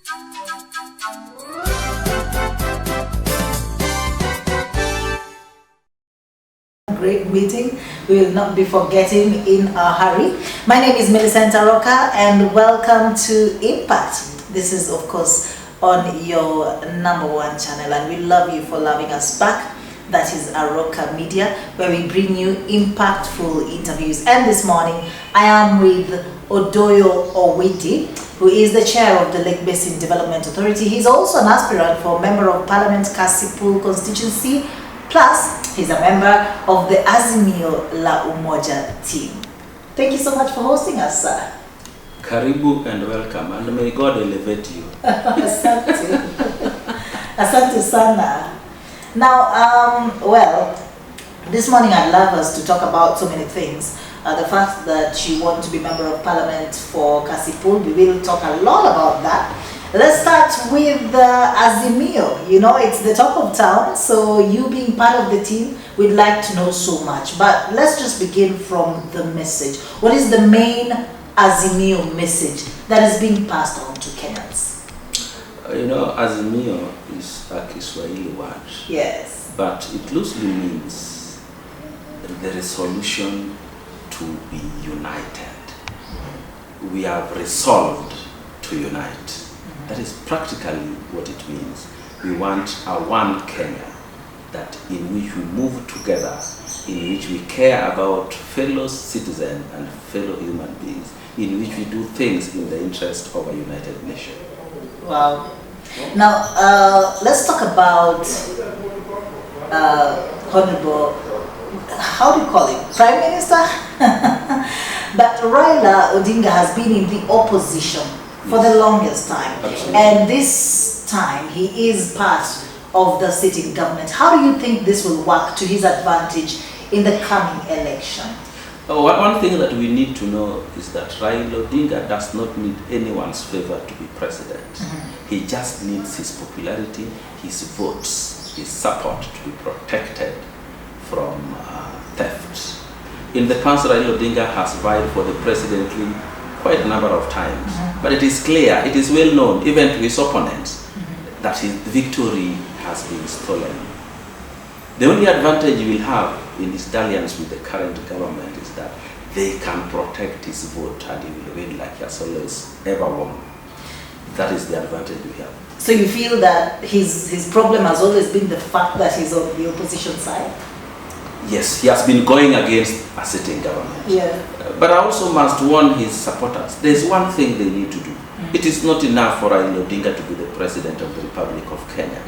Great meeting. We will not be forgetting in a hurry. My name is Millicent Aroka and welcome to Impact. This is of course on your #1 channel and we love you for loving us back. That is Aroka Media, where we bring you impactful interviews. And this morning I am with Odoyo Owidi, who is the chair of the Lake Basin Development Authority. He's also an aspirant for Member of Parliament Kasipul constituency. Plus, he's a member of the Azimio la Umoja team. Thank you so much for hosting us, sir. Karibu and welcome, and may God elevate you. Asante. Asante sana. Now, well, this morning I'd love us to talk about so many things. The fact that you want to be member of Parliament for Kasipul, we will talk a lot about that. Let's start with Azimio. You know, it's the talk of town, so you being part of the team, we'd like to know so much. But let's just begin from the message. What is the main Azimio message that is being passed on to Kenyans? You know, Azimio is a Kiswahili word. Yes. But it loosely means the resolution to be united. We have resolved to unite. That is practically what it means. We want a one Kenya, that in which we move together, in which we care about fellow citizens and fellow human beings, in which we do things in the interest of a united nation. Wow. Now, let's talk about Honorable, how do you call it, Prime Minister? But Raila Odinga has been in the opposition for the longest time. Absolutely. And this time he is part of the sitting government. How do you think this will work to his advantage in the coming election? One thing that we need to know is that Raila Odinga does not need anyone's favor to be president. He just needs his popularity, his votes, his support to be protected from theft. In the past, Raila Odinga has vied for the presidency quite a number of times, but it is clear, it is well known, even to his opponents, that his victory has been stolen. The only advantage he will have in his dalliance with the current government is that they can protect his vote and he will win like he has always ever won. That is the advantage we have. So you feel that his problem has always been the fact that he's on the opposition side? Yes, he has been going against a sitting government. Yeah. But I also must warn his supporters, there's one thing they need to do. It is not enough for Raila Odinga to be the president of the Republic of Kenya.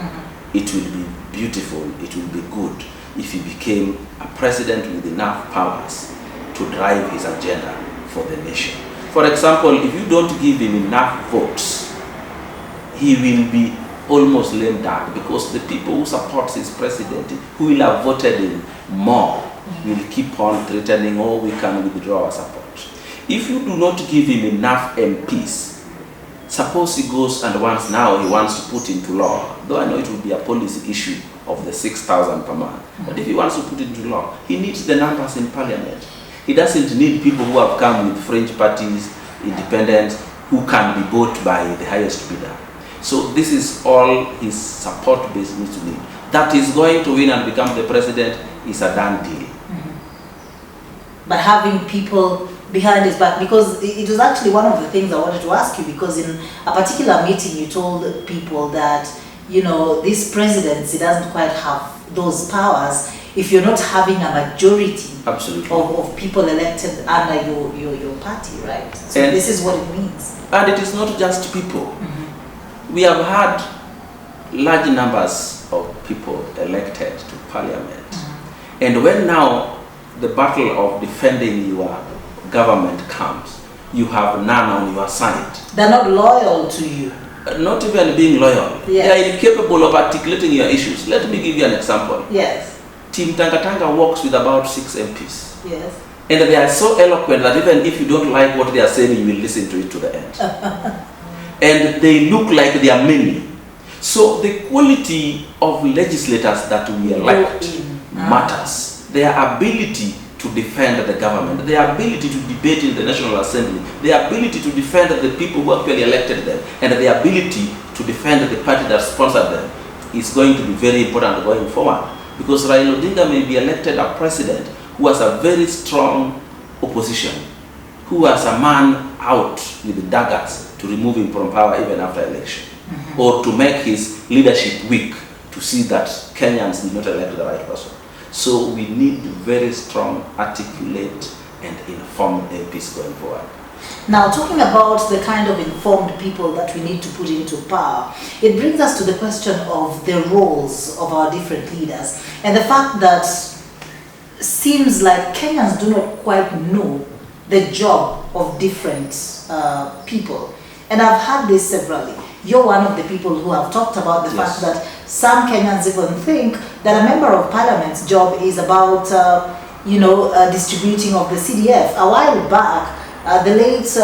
It will be beautiful, it will be good if he became a president with enough powers to drive his agenda for the nation. For example, if you don't give him enough votes, he will be almost lame duck, because the people who support his presidency, who will have voted him more, will keep on threatening, oh, we can withdraw our support. If you do not give him enough MPs, suppose he goes and now he wants to put into law, though I know it will be a policy issue of the 6,000 per month, but if he wants to put it into law, he needs the numbers in parliament. He doesn't need people who have come with fringe parties, independents, who can be bought by the highest bidder. So this is all his support base needs to need. That he's going to win and become the president is a done deal. But having people behind his back, because it was actually one of the things I wanted to ask you, because in a particular meeting you told people that, you know, this presidency doesn't quite have those powers if you're not having a majority of people elected under your party, right? So and this is what it means. And it is not just people. We have had large numbers of people elected to parliament. And when now the battle of defending your government comes, you have none on your side. They're not loyal to you. Not even being loyal. Yes. They are incapable of articulating your issues. Let me give you an example. Yes. Team Tanga works with about 6 MPs. Yes. And they are so eloquent that even if you don't like what they are saying, you will listen to it to the end. And they look like they are many. So the quality of legislators that we elect matters. Their ability to defend the government, their ability to debate in the National Assembly, their ability to defend the people who actually elected them, and their ability to defend the party that sponsored them is going to be very important going forward. Because Raila Odinga may be elected a president who has a very strong opposition, who has a man out with the daggers to remove him from power even after election, or to make his leadership weak, to see that Kenyans did not elect the right person. So we need very strong, articulate, and informed MPs going forward. Now, talking about the kind of informed people that we need to put into power, it brings us to the question of the roles of our different leaders, and the fact that seems like Kenyans do not quite know the job of different people. And I've had this severally. You're one of the people who have talked about the fact that some Kenyans even think that a member of parliament's job is about, distributing of the CDF. A while back, the late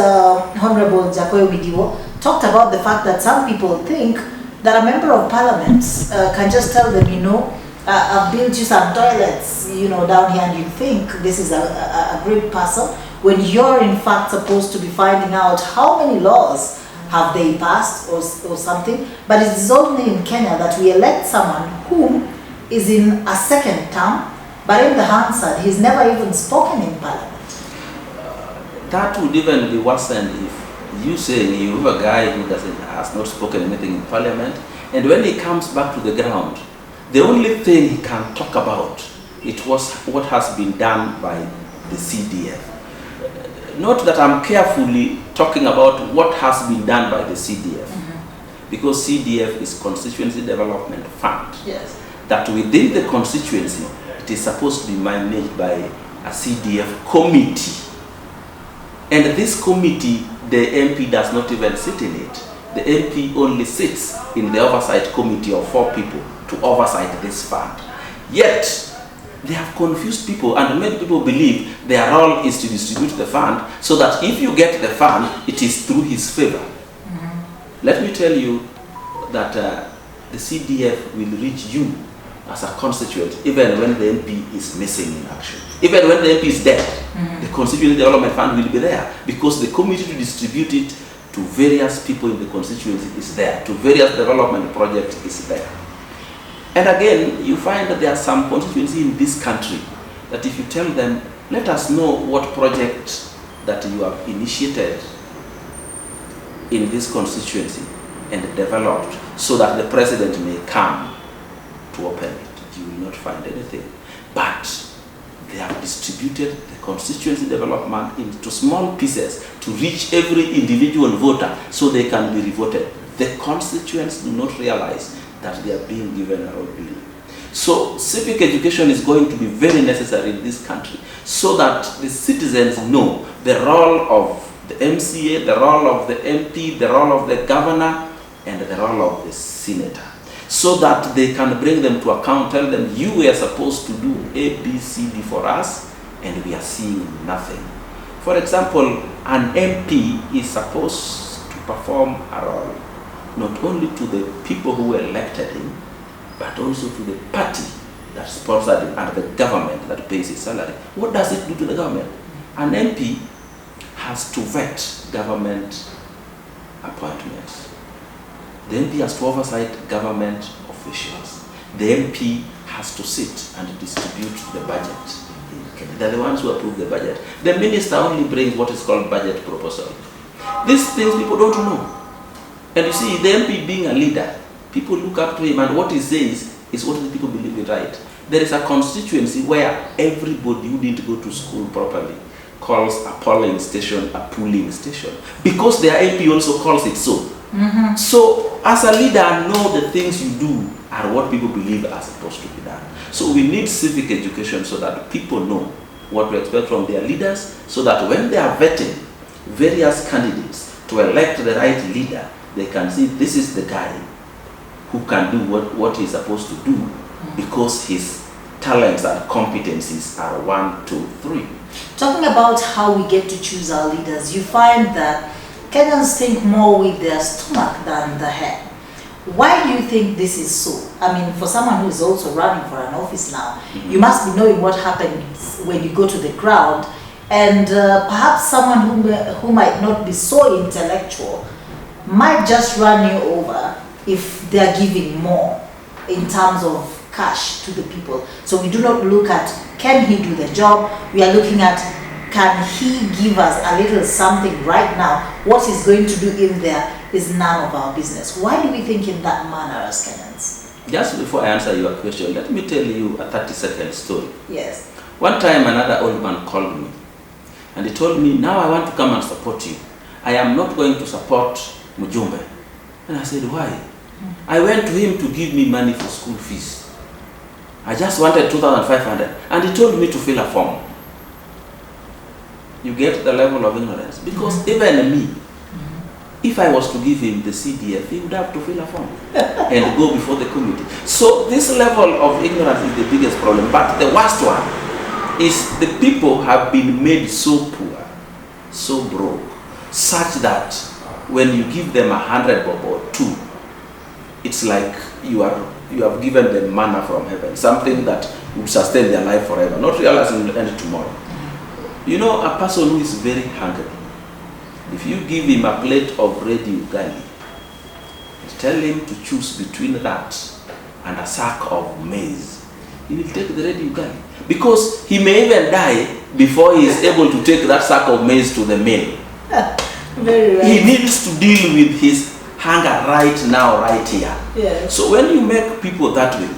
Honorable Odoyo Owidi talked about the fact that some people think that a member of parliament can just tell them, I've built you some toilets, down here, and you think this is a great person, when you're in fact supposed to be finding out how many laws have they passed or something. But it is only in Kenya that we elect someone who is in a second term, but in the Hansard, he's never even spoken in parliament. That would even be worse than if you say you have a guy who has not spoken anything in parliament, and when he comes back to the ground, the only thing he can talk about, it was what has been done by the CDF. Not that I'm carefully talking about what has been done by the CDF, because CDF is Constituency Development Fund. Yes. That within the constituency, it is supposed to be managed by a CDF committee. And this committee, the MP does not even sit in it. The MP only sits in the oversight committee of 4 people to oversight this fund. Yet, they have confused people and made people believe their role is to distribute the fund, so that if you get the fund, it is through his favor. Let me tell you that the CDF will reach you as a constituent even when the MP is missing in action. Even when the MP is dead, the Constituency Development Fund will be there, because the committee to distribute it to various people in the constituency is there, to various development projects is there. And again, you find that there are some constituencies in this country that if you tell them, let us know what project that you have initiated in this constituency and developed so that the president may come to open it, you will not find anything. But they have distributed the constituency development into small pieces to reach every individual voter so they can be revoted. The constituents do not realize that they are being given a role bill. So civic education is going to be very necessary in this country, so that the citizens know the role of the MCA, the role of the MP, the role of the governor, and the role of the senator, so that they can bring them to account, tell them, you were supposed to do A, B, C, D for us, and we are seeing nothing. For example, an MP is supposed to perform a role not only to the people who elected him, but also to the party that sponsored him and the government that pays his salary. What does it do to the government? An MP has to vet government appointments. The MP has to oversight government officials. The MP has to sit and distribute the budget. They're the ones who approve the budget. The minister only brings what is called budget proposal. These things people don't know. And you see, the MP being a leader, people look up to him, and what he says is what the people believe is right. There is a constituency where everybody who didn't go to school properly calls a polling station a polling station, because their MP also calls it so. So, as a leader, know the things you do are what people believe are supposed to be done. So we need civic education so that people know what to expect from their leaders, so that when they are vetting various candidates to elect the right leader, they can see this is the guy who can do what he's supposed to do, because his talents and competencies are 1, 2, 3. Talking about how we get to choose our leaders, you find that Kenyans think more with their stomach than the head. Why do you think this is so? I mean, for someone who is also running for an office now, you must be knowing what happens when you go to the ground, and perhaps someone who might not be so intellectual might just run you over if they are giving more in terms of cash to the people. So we do not look at, can he do the job? We are looking at, can he give us a little something right now? What he's going to do in there is none of our business. Why do we think in that manner as Kenyans? Just before I answer your question, let me tell you a 30-second story. Yes. One time another old man called me and he told me, now I want to come and support you. I am not going to support Mujumbe. And I said, why? I went to him to give me money for school fees. I just wanted 2,500 and he told me to fill a form. You get the level of ignorance. Because even me, if I was to give him the CDF, he would have to fill a form and go before the committee. So this level of ignorance is the biggest problem. But the worst one is the people have been made so poor, so broke, such that when you give them 100 bob or 2, it's like you have given them manna from heaven, something that will sustain their life forever, not realizing it will end tomorrow. You know, a person who is very hungry, if you give him a plate of red ugali, tell him to choose between that and a sack of maize, he will take the red ugali. Because he may even die before he is able to take that sack of maize to the mill. Very right. He needs to deal with his hunger right now, right here. Yes. So when you make people that way,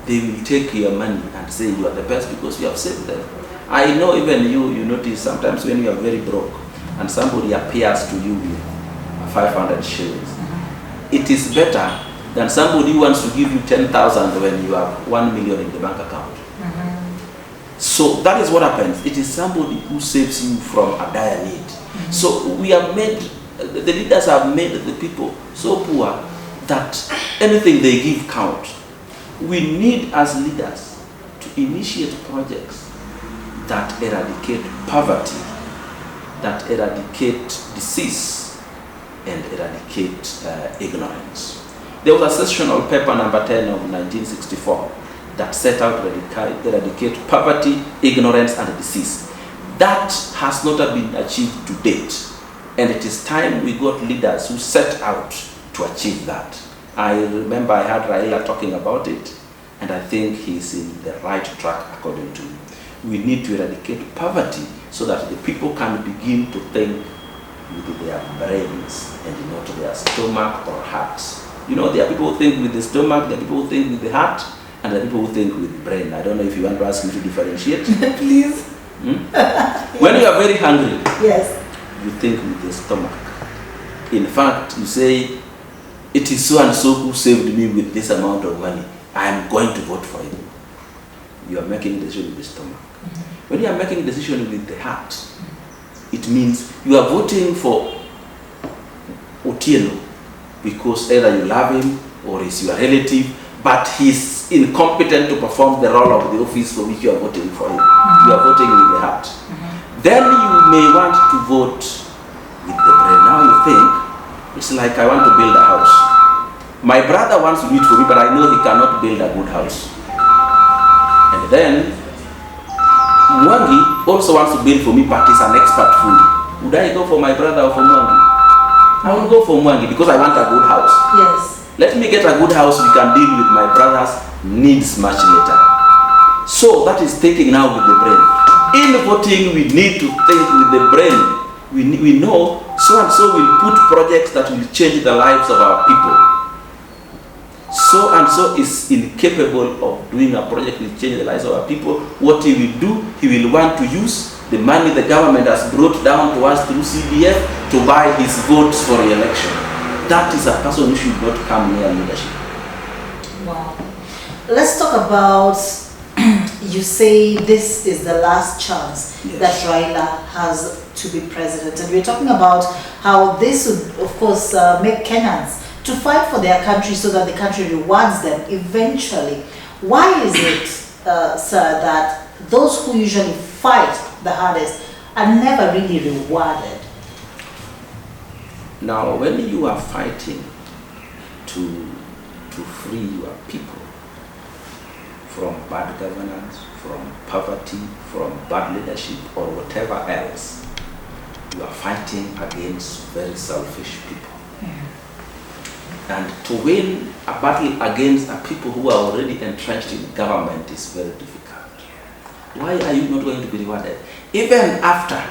they will take your money and say you are the best because you have saved them. I know even you notice sometimes when you are very broke and somebody appears to you with 500 shillings, it is better than somebody who wants to give you 10,000 when you have 1 million in the bank account. So that is what happens. It is somebody who saves you from a dire need. So we have made, the leaders have made the people so poor that anything they give count. We need as leaders to initiate projects that eradicate poverty, that eradicate disease, and eradicate ignorance. There was a sessional paper number 10 of 1964 that set out to eradicate poverty, ignorance, and disease. That has not been achieved to date, and it is time we got leaders who set out to achieve that. I remember I had Raila talking about it, and I think he's in the right track according to me. We need to eradicate poverty so that the people can begin to think with their brains and not their stomach or heart. You know, there are people who think with the stomach, there are people who think with the heart, and there are people who think with the brain. I don't know if you want to ask me to differentiate. Please. When you are very hungry, yes, you think with the stomach. In fact, you say, it is so and so who saved me with this amount of money. I am going to vote for him. You are making a decision with the stomach. When you are making a decision with the heart, it means you are voting for Otieno because either you love him or he's your relative, but he's incompetent to perform the role of the office for which you are voting for him. You are voting with the heart. Then you may want to vote with the brain. Now you think, it's like I want to build a house. My brother wants to do it for me, but I know he cannot build a good house. And then Mwangi also wants to build for me, but he's an expert fully. Would I go for my brother or for Mwangi? I will go for Mwangi because I want a good house. yes, Let me get a good house, we can deal with my brother's needs much later. So that is thinking now with the brain. In voting, we need to think with the brain. We know so and so will put projects that will change the lives of our people. So and so is incapable of doing a project that will change the lives of our people. What he will do, he will want to use the money the government has brought down to us through CDF to buy his votes for re-election. That is a person who should not come near leadership. wow. Let's talk about, you say this is the last chance that Raila has to be president. And we're talking about how this would, of course, make Kenyans to fight for their country so that the country rewards them eventually. Why is it, sir, that those who usually fight the hardest are never really rewarded? Now, when you are fighting to to free your people from bad governance, from poverty, from bad leadership, or whatever else, you are fighting against very selfish people. And to win a battle against a people who are already entrenched in government is very difficult. Why are you not going to be rewarded? Even after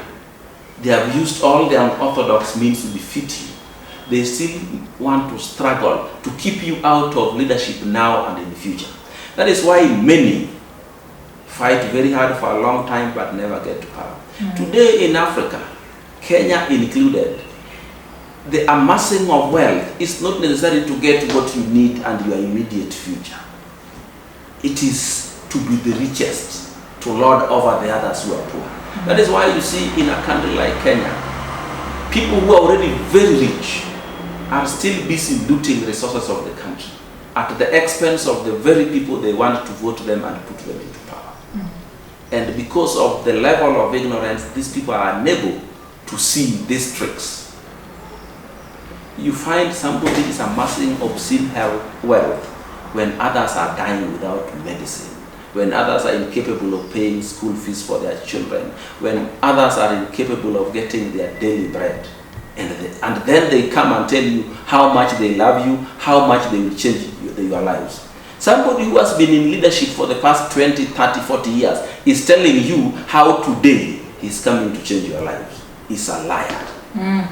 they have used all the unorthodox means to defeat you, they still want to struggle to keep you out of leadership now and in the future. That is why many fight very hard for a long time but never get to power. Today in Africa, Kenya included, the amassing of wealth is not necessary to get what you need and your immediate future. It is to be the richest, to lord over the others who are poor. That is why you see in a country like Kenya, people who are already very rich are still busy looting resources of the country at the expense of the very people they want to vote them and put them into power. And because of the level of ignorance, these people are unable to see these tricks. You find somebody is amassing obscene wealth when others are dying without medicine, when others are incapable of paying school fees for their children, when others are incapable of getting their daily bread. And then they come and tell you how much they love you, how much they will change your lives. Somebody who has been in leadership for the past 20, 30, 40 years is telling you how today he's coming to change your lives. He's a liar.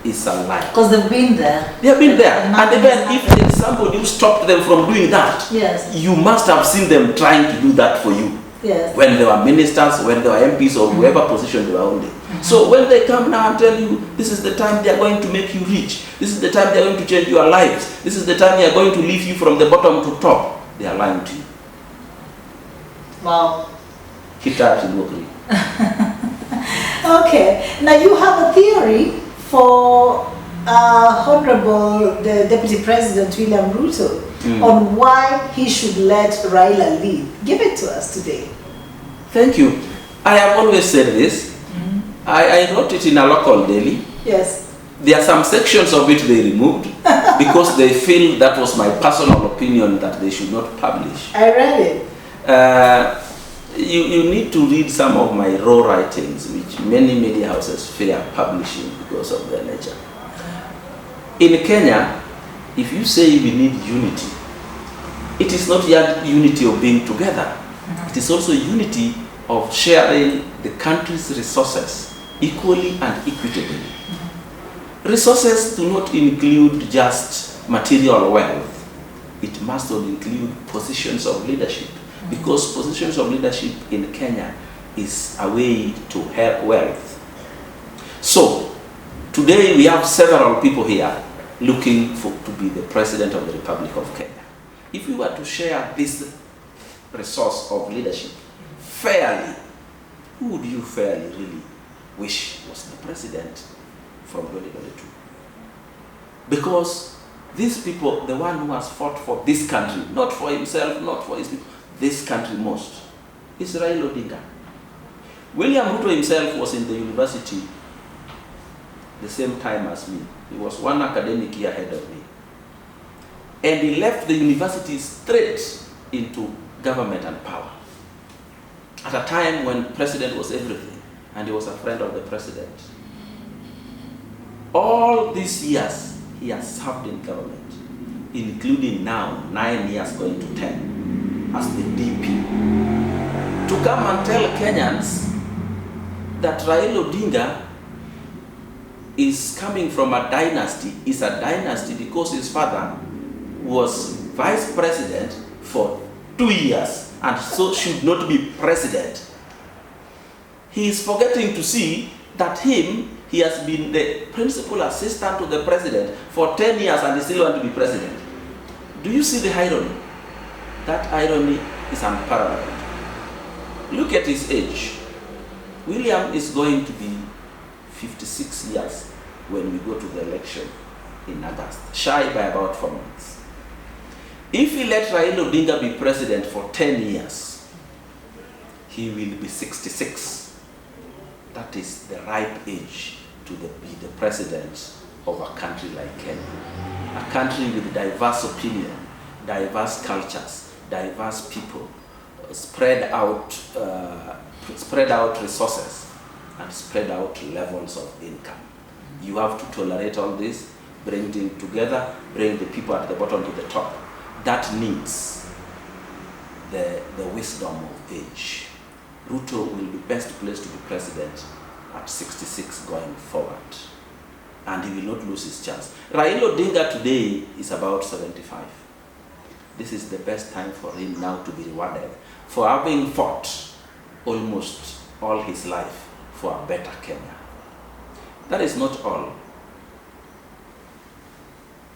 Is a lie. Because they've been there. They have been there. And even if there is somebody who stopped them from doing that, yes, you must have seen them trying to do that for you. Yes. When they were ministers, when they were MPs, or whoever position they were holding. So when they come now and tell you, this is the time they are going to make you rich, this is the time they are going to change your lives, this is the time they are going to lift you from the bottom to top, they are lying to you. Wow. Okay. Now you have a theory for Honorable the Deputy President William Ruto on why he should let Raila lead. Give it to us today. Thank you. I have always said this. I wrote it in a local daily. Yes. There are some sections of it they removed because they feel that was my personal opinion that they should not publish. I read it. You need to read some of my raw writings, which many media houses fear publishing because of their nature. In Kenya, if you say we need unity, it is not yet unity of being together. It is also unity of sharing the country's resources equally and equitably. Resources do not include just material wealth. It must also include positions of leadership. Because positions of leadership in Kenya is a way to help wealth. So, today we have several people here looking to be the President of the Republic of Kenya. If we were to share this resource of leadership fairly, who would you fairly really wish was the President from 2022? Because these people, the one who has fought for this country, not for himself, not for his people, this country most, is Raila Odinga. William Ruto himself was in the university the same time as me. He was one academic year ahead of me. And he left the university straight into government and power. At a time when the president was everything, and he was a friend of the president. All these years, he has served in government, including now 9 years going to 10. As the DP, to come and tell Kenyans that Raila Odinga is coming from a dynasty, is a dynasty because his father was vice president for 2 years and so should not be president. He is forgetting to see that he has been the principal assistant to the president for 10 years and he still wants to be president. Do you see the irony? That irony is unparalleled. Look at his age. William is going to be 56 years when we go to the election in August, shy by about 4 months. If he let Raila Odinga be president for 10 years, he will be 66. That is the ripe age to be the president of a country like Kenya. A country with diverse opinion, diverse cultures, diverse people, spread out resources, and spread out levels of income. You have to tolerate all this, bring them together, bring the people at the bottom to the top. That needs the wisdom of age. Ruto will be best placed to be president at 66 going forward, and he will not lose his chance. Raila Odinga today is about 75. This is the best time for him now to be rewarded for having fought almost all his life for a better Kenya. That is not all.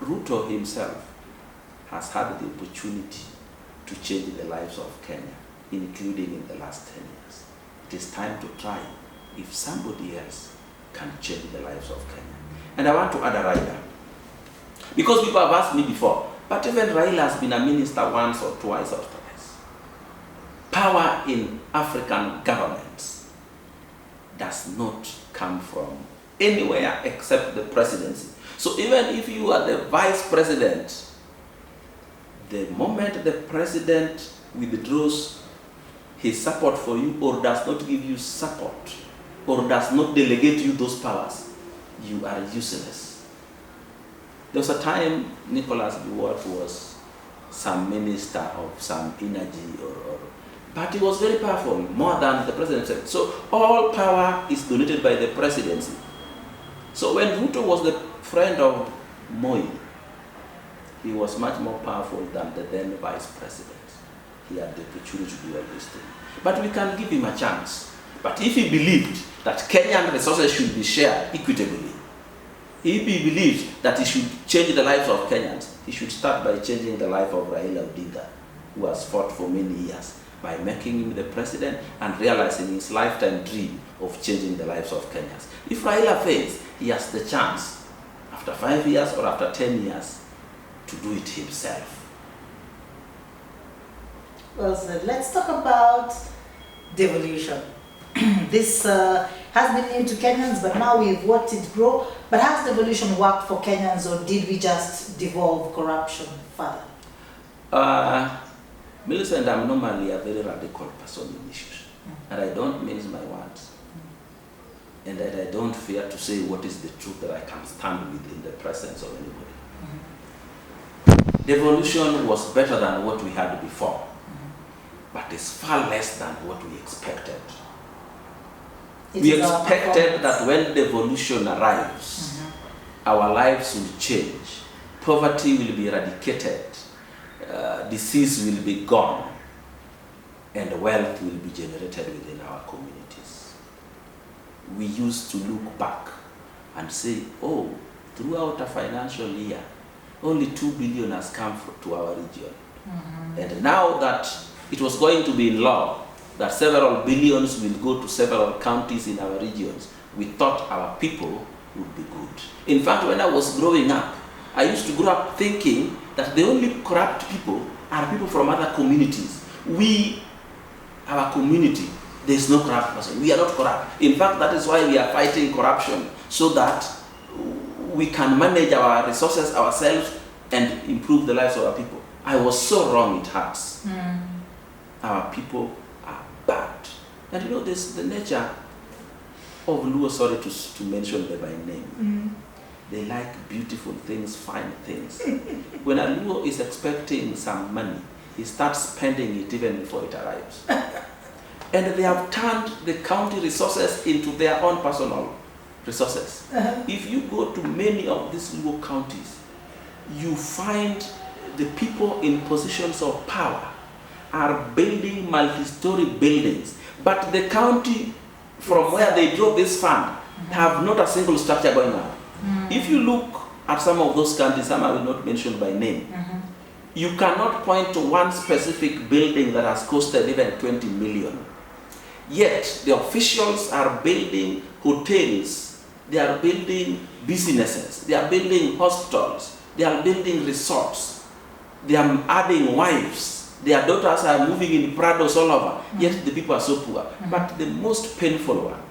Ruto himself has had the opportunity to change the lives of Kenya, including in the last 10 years. It is time to try if somebody else can change the lives of Kenya. And I want to add a Raila, because people have asked me before, but even Raila has been a minister once or twice or twice. Power in African governments does not come from anywhere except the presidency. So even if you are the vice president, the moment the president withdraws his support for you or does not give you support or does not delegate you those powers, you are useless. There was a time Nicholas Biwott was some minister of some energy but he was very powerful, more than the president. So all power is donated by the presidency. So when Ruto was the friend of Moi, he was much more powerful than the then vice president. He had the opportunity to do all these things. But we can give him a chance. But if he believed that Kenyan resources should be shared equitably, if he believed that he should change the lives of Kenyans, he should start by changing the life of Raila Odinga, who has fought for many years, by making him the president and realizing his lifetime dream of changing the lives of Kenyans. If Raila fails, he has the chance, after 5 years or after 10 years, to do it himself. Well said. Let's talk about devolution. This has been new to Kenyans, but now we've watched it grow. But has devolution worked for Kenyans, or did we just devolve corruption further? Millicent, I'm normally a very radical person in issues, and I don't mince my words, and that I don't fear to say what is the truth that I can stand with in the presence of anybody. Devolution was better than what we had before, but it's far less than what we expected. We expected that when devolution arrives, our lives will change, poverty will be eradicated, disease will be gone, and wealth will be generated within our communities. We used to look back and say, oh, throughout a financial year, only 2 billion has come to our region. And now that it was going to be in law that several billions will go to several counties in our regions, we thought our people would be good. In fact, when I was growing up, I used to grow up thinking that the only corrupt people are people from other communities. Our community, there is no corrupt person. We are not corrupt. In fact, that is why we are fighting corruption, so that we can manage our resources ourselves and improve the lives of our people. I was so wrong, it hurts. Our people are bad. And you know, this the nature of Luo, sorry to mention them by name. They like beautiful things, fine things. When a Luo is expecting some money, he starts spending it even before it arrives. And they have turned the county resources into their own personal resources. If you go to many of these Luo counties, you find the people in positions of power are building multi-story buildings, but the county from where they draw this fund have not a single structure going on. If you look at some of those counties, some I will not mention by name, you cannot point to one specific building that has costed even 20 million. Yet the officials are building hotels, they are building businesses, they are building hospitals, they are building resorts, they are adding wives, their daughters are moving in Prados all over, yet the people are so poor. But the most painful one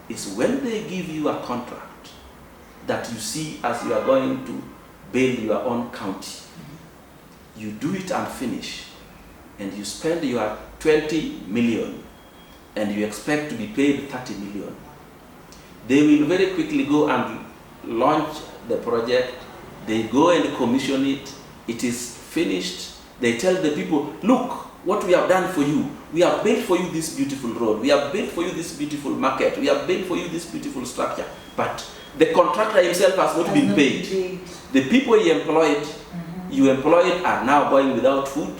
is when they give you a contract that you see as you are going to build your own county, you do it and finish, and you spend your 20 million, and you expect to be paid 30 million, they will very quickly go and launch the project. They go and commission it. It is finished. They tell the people, look what we have done for you. We have built for you this beautiful road. We have built for you this beautiful market. We have built for you this beautiful structure. But the contractor himself has not been paid. The people he employed, you employed, are now going without food.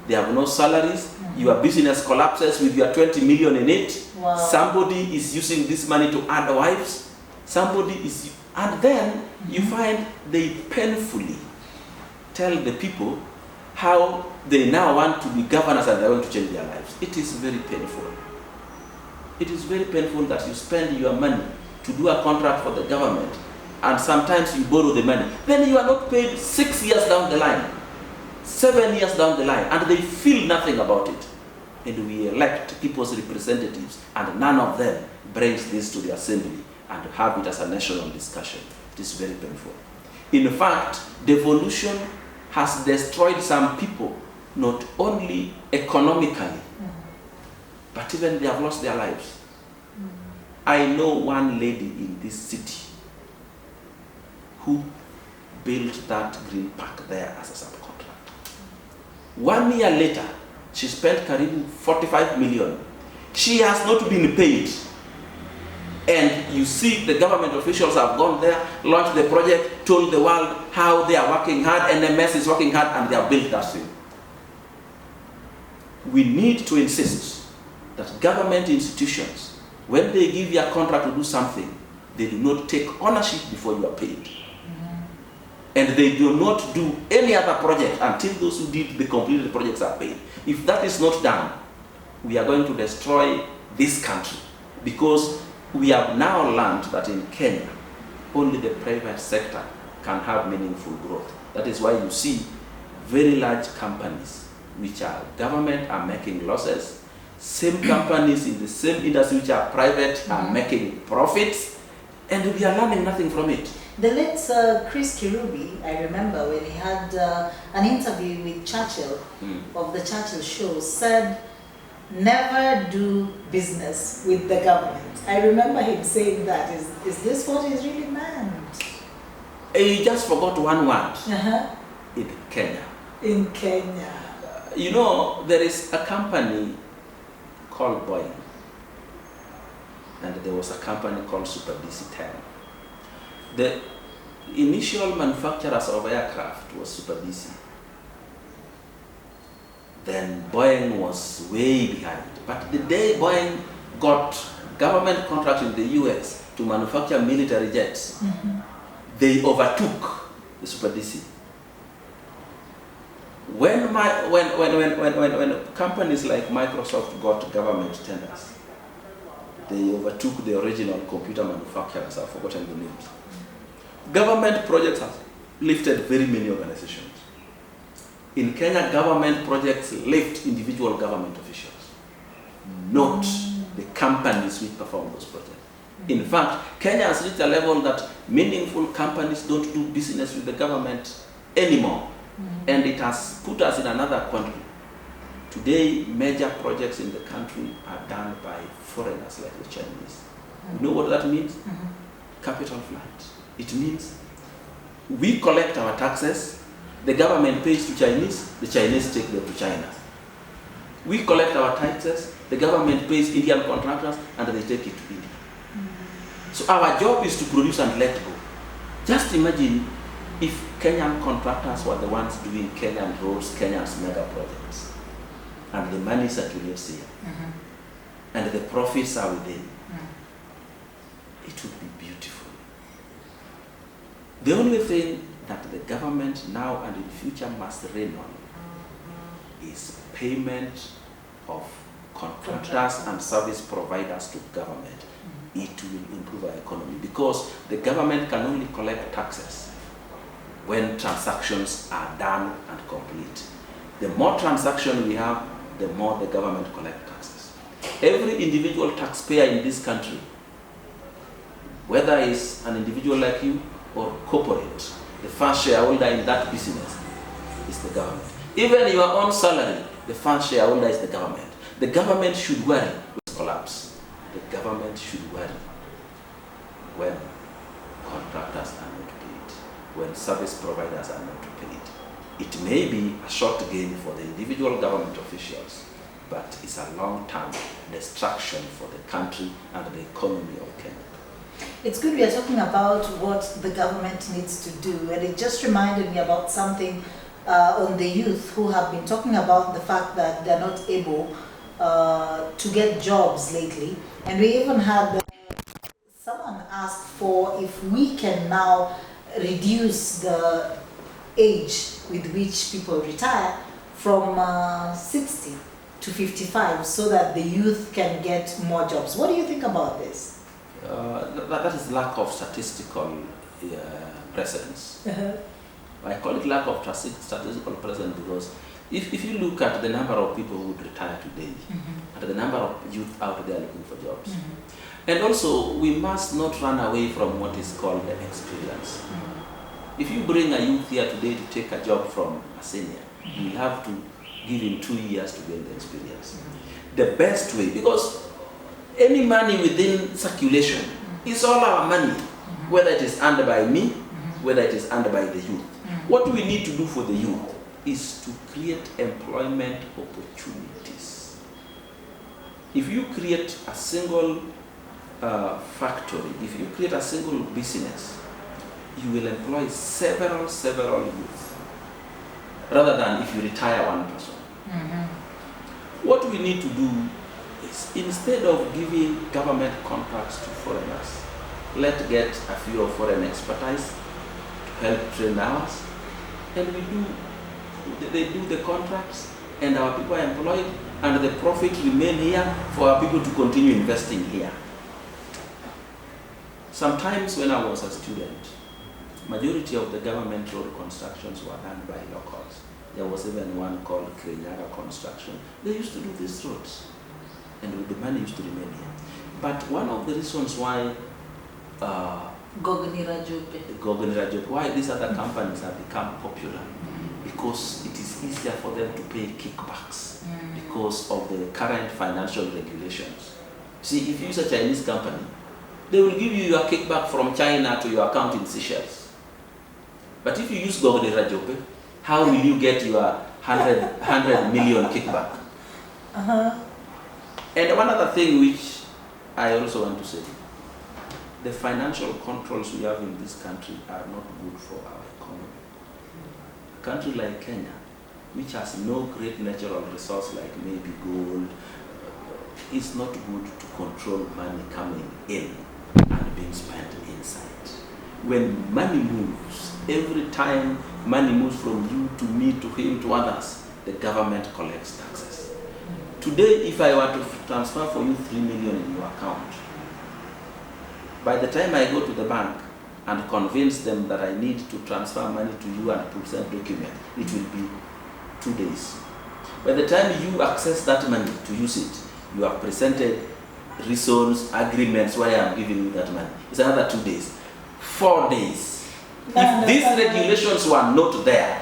They have no salaries. Your business collapses with your 20 million in it. Wow. Somebody is using this money to add wives. Somebody is, and then you find they painfully tell the people how they now want to be governors and they want to change their lives. It is very painful. It is very painful that you spend your money to do a contract for the government, and sometimes you borrow the money. Then you are not paid 6 years down the line, 7 years down the line, and they feel nothing about it. And we elect people's representatives, and none of them brings this to the assembly and have it as a national discussion. It is very painful. In fact, devolution has destroyed some people, not only economically, but even they have lost their lives. I know one lady in this city who built that green park there as a subcontract. 1 year later, she spent karibu 45 million. She has not been paid. And you see the government officials have gone there, launched the project, told the world how they are working hard, NMS is working hard, and they have built that thing. We need to insist that government institutions, when they give you a contract to do something, they do not take ownership before you are paid. And they do not do any other project until those who did the completed projects are paid. If that is not done, we are going to destroy this country, because we have now learned that in Kenya, only the private sector can have meaningful growth. That is why you see very large companies which are government are making losses. Same companies in the same industry which are private are making profits, and we are learning nothing from it. The late Chris Kirubi, I remember when he had an interview with Churchill of the Churchill Show, said, never do business with the government. I remember him saying that. Is this what he's really meant? He just forgot one word. In Kenya. In Kenya. You know, there is a company called Boeing, and there was a company called Super DC-10. The initial manufacturers of aircraft was Super DC. Then Boeing was way behind. But the day Boeing got government contract in the US to manufacture military jets, they overtook the Super DC. When companies like Microsoft got government tenders, they overtook the original computer manufacturers. I've forgotten the names. Government projects have lifted very many organizations. In Kenya, government projects lift individual government officials, not the companies which perform those projects. In fact, Kenya has reached a level that meaningful companies don't do business with the government anymore. And it has put us in another country. Today, major projects in the country are done by foreigners like the Chinese. You know what that means? Capital flight. It means we collect our taxes, the government pays to Chinese, the Chinese take them to China. We collect our taxes, the government pays Indian contractors, and they take it to India. So our job is to produce and let go. Just imagine if Kenyan contractors were the ones doing Kenyan roads, Kenya's mega projects, and the money circulates here, and the profits are within. It would be beautiful. The only thing that the government now and in future must rein on is payment of contractors and service providers to government. It will improve our economy, because the government can only collect taxes when transactions are done and complete. The more transactions we have, the more the government collects taxes. Every individual taxpayer in this country, whether it's an individual like you or corporate, the first shareholder in that business is the government. Even your own salary, the first shareholder is the government. The government should worry when collapse. The government should worry when contractors are not paid, when service providers are not paid. It may be a short gain for the individual government officials, but it's a long-term destruction for the country and the economy of Kenya. It's good we are talking about what the government needs to do, and it just reminded me about something on the youth who have been talking about the fact that they're not able to get jobs lately. And we even had someone ask for if we can now reduce the age with which people retire from 60 to 55 so that the youth can get more jobs. What do you think about this? That is lack of statistical presence. I call it lack of statistical presence because if you look at the number of people who would retire today and the number of youth out there looking for jobs, and also we must not run away from what is called the experience. If you bring a youth here today to take a job from a senior, you have to give him 2 years to gain the experience. The best way, because any money within circulation is all our money, whether it is earned by me, whether it is earned by the youth. What we need to do for the youth is to create employment opportunities. If you create a single factory, if you create a single business, you will employ several youth, rather than if you retire one person. What we need to do is, instead of giving government contracts to foreigners, let's get a few of foreign expertise to help train ours, and they do the contracts, and our people are employed, and the profit remain here for our people to continue investing here. Sometimes when I was a student, majority of the government road constructions were done by locals. There was even one called Krenyaga Construction. They used to do these roads, and the money used to remain here. But one of the reasons why why these other companies have become popular, because it is easier for them to pay kickbacks because of the current financial regulations. See, if you use a Chinese company, they will give you your kickback from China to your account in Seychelles. But if you use Gogoni Rajope, how will you get your 100 million kickback? And one other thing which I also want to say, the financial controls we have in this country are not good for our economy. A country like Kenya, which has no great natural resource like maybe gold, is not good to control money coming in and being spent inside. When money moves, every time money moves from you to me to him to others, the government collects taxes. Today, if I were to transfer for you 3 million in your account, by the time I go to the bank and convince them that I need to transfer money to you and present document, it will be 2 days. By the time you access that money to use it, you have presented reasons, agreements why I am giving you that money. It's another 2 days. 4 days. If these regulations were not there,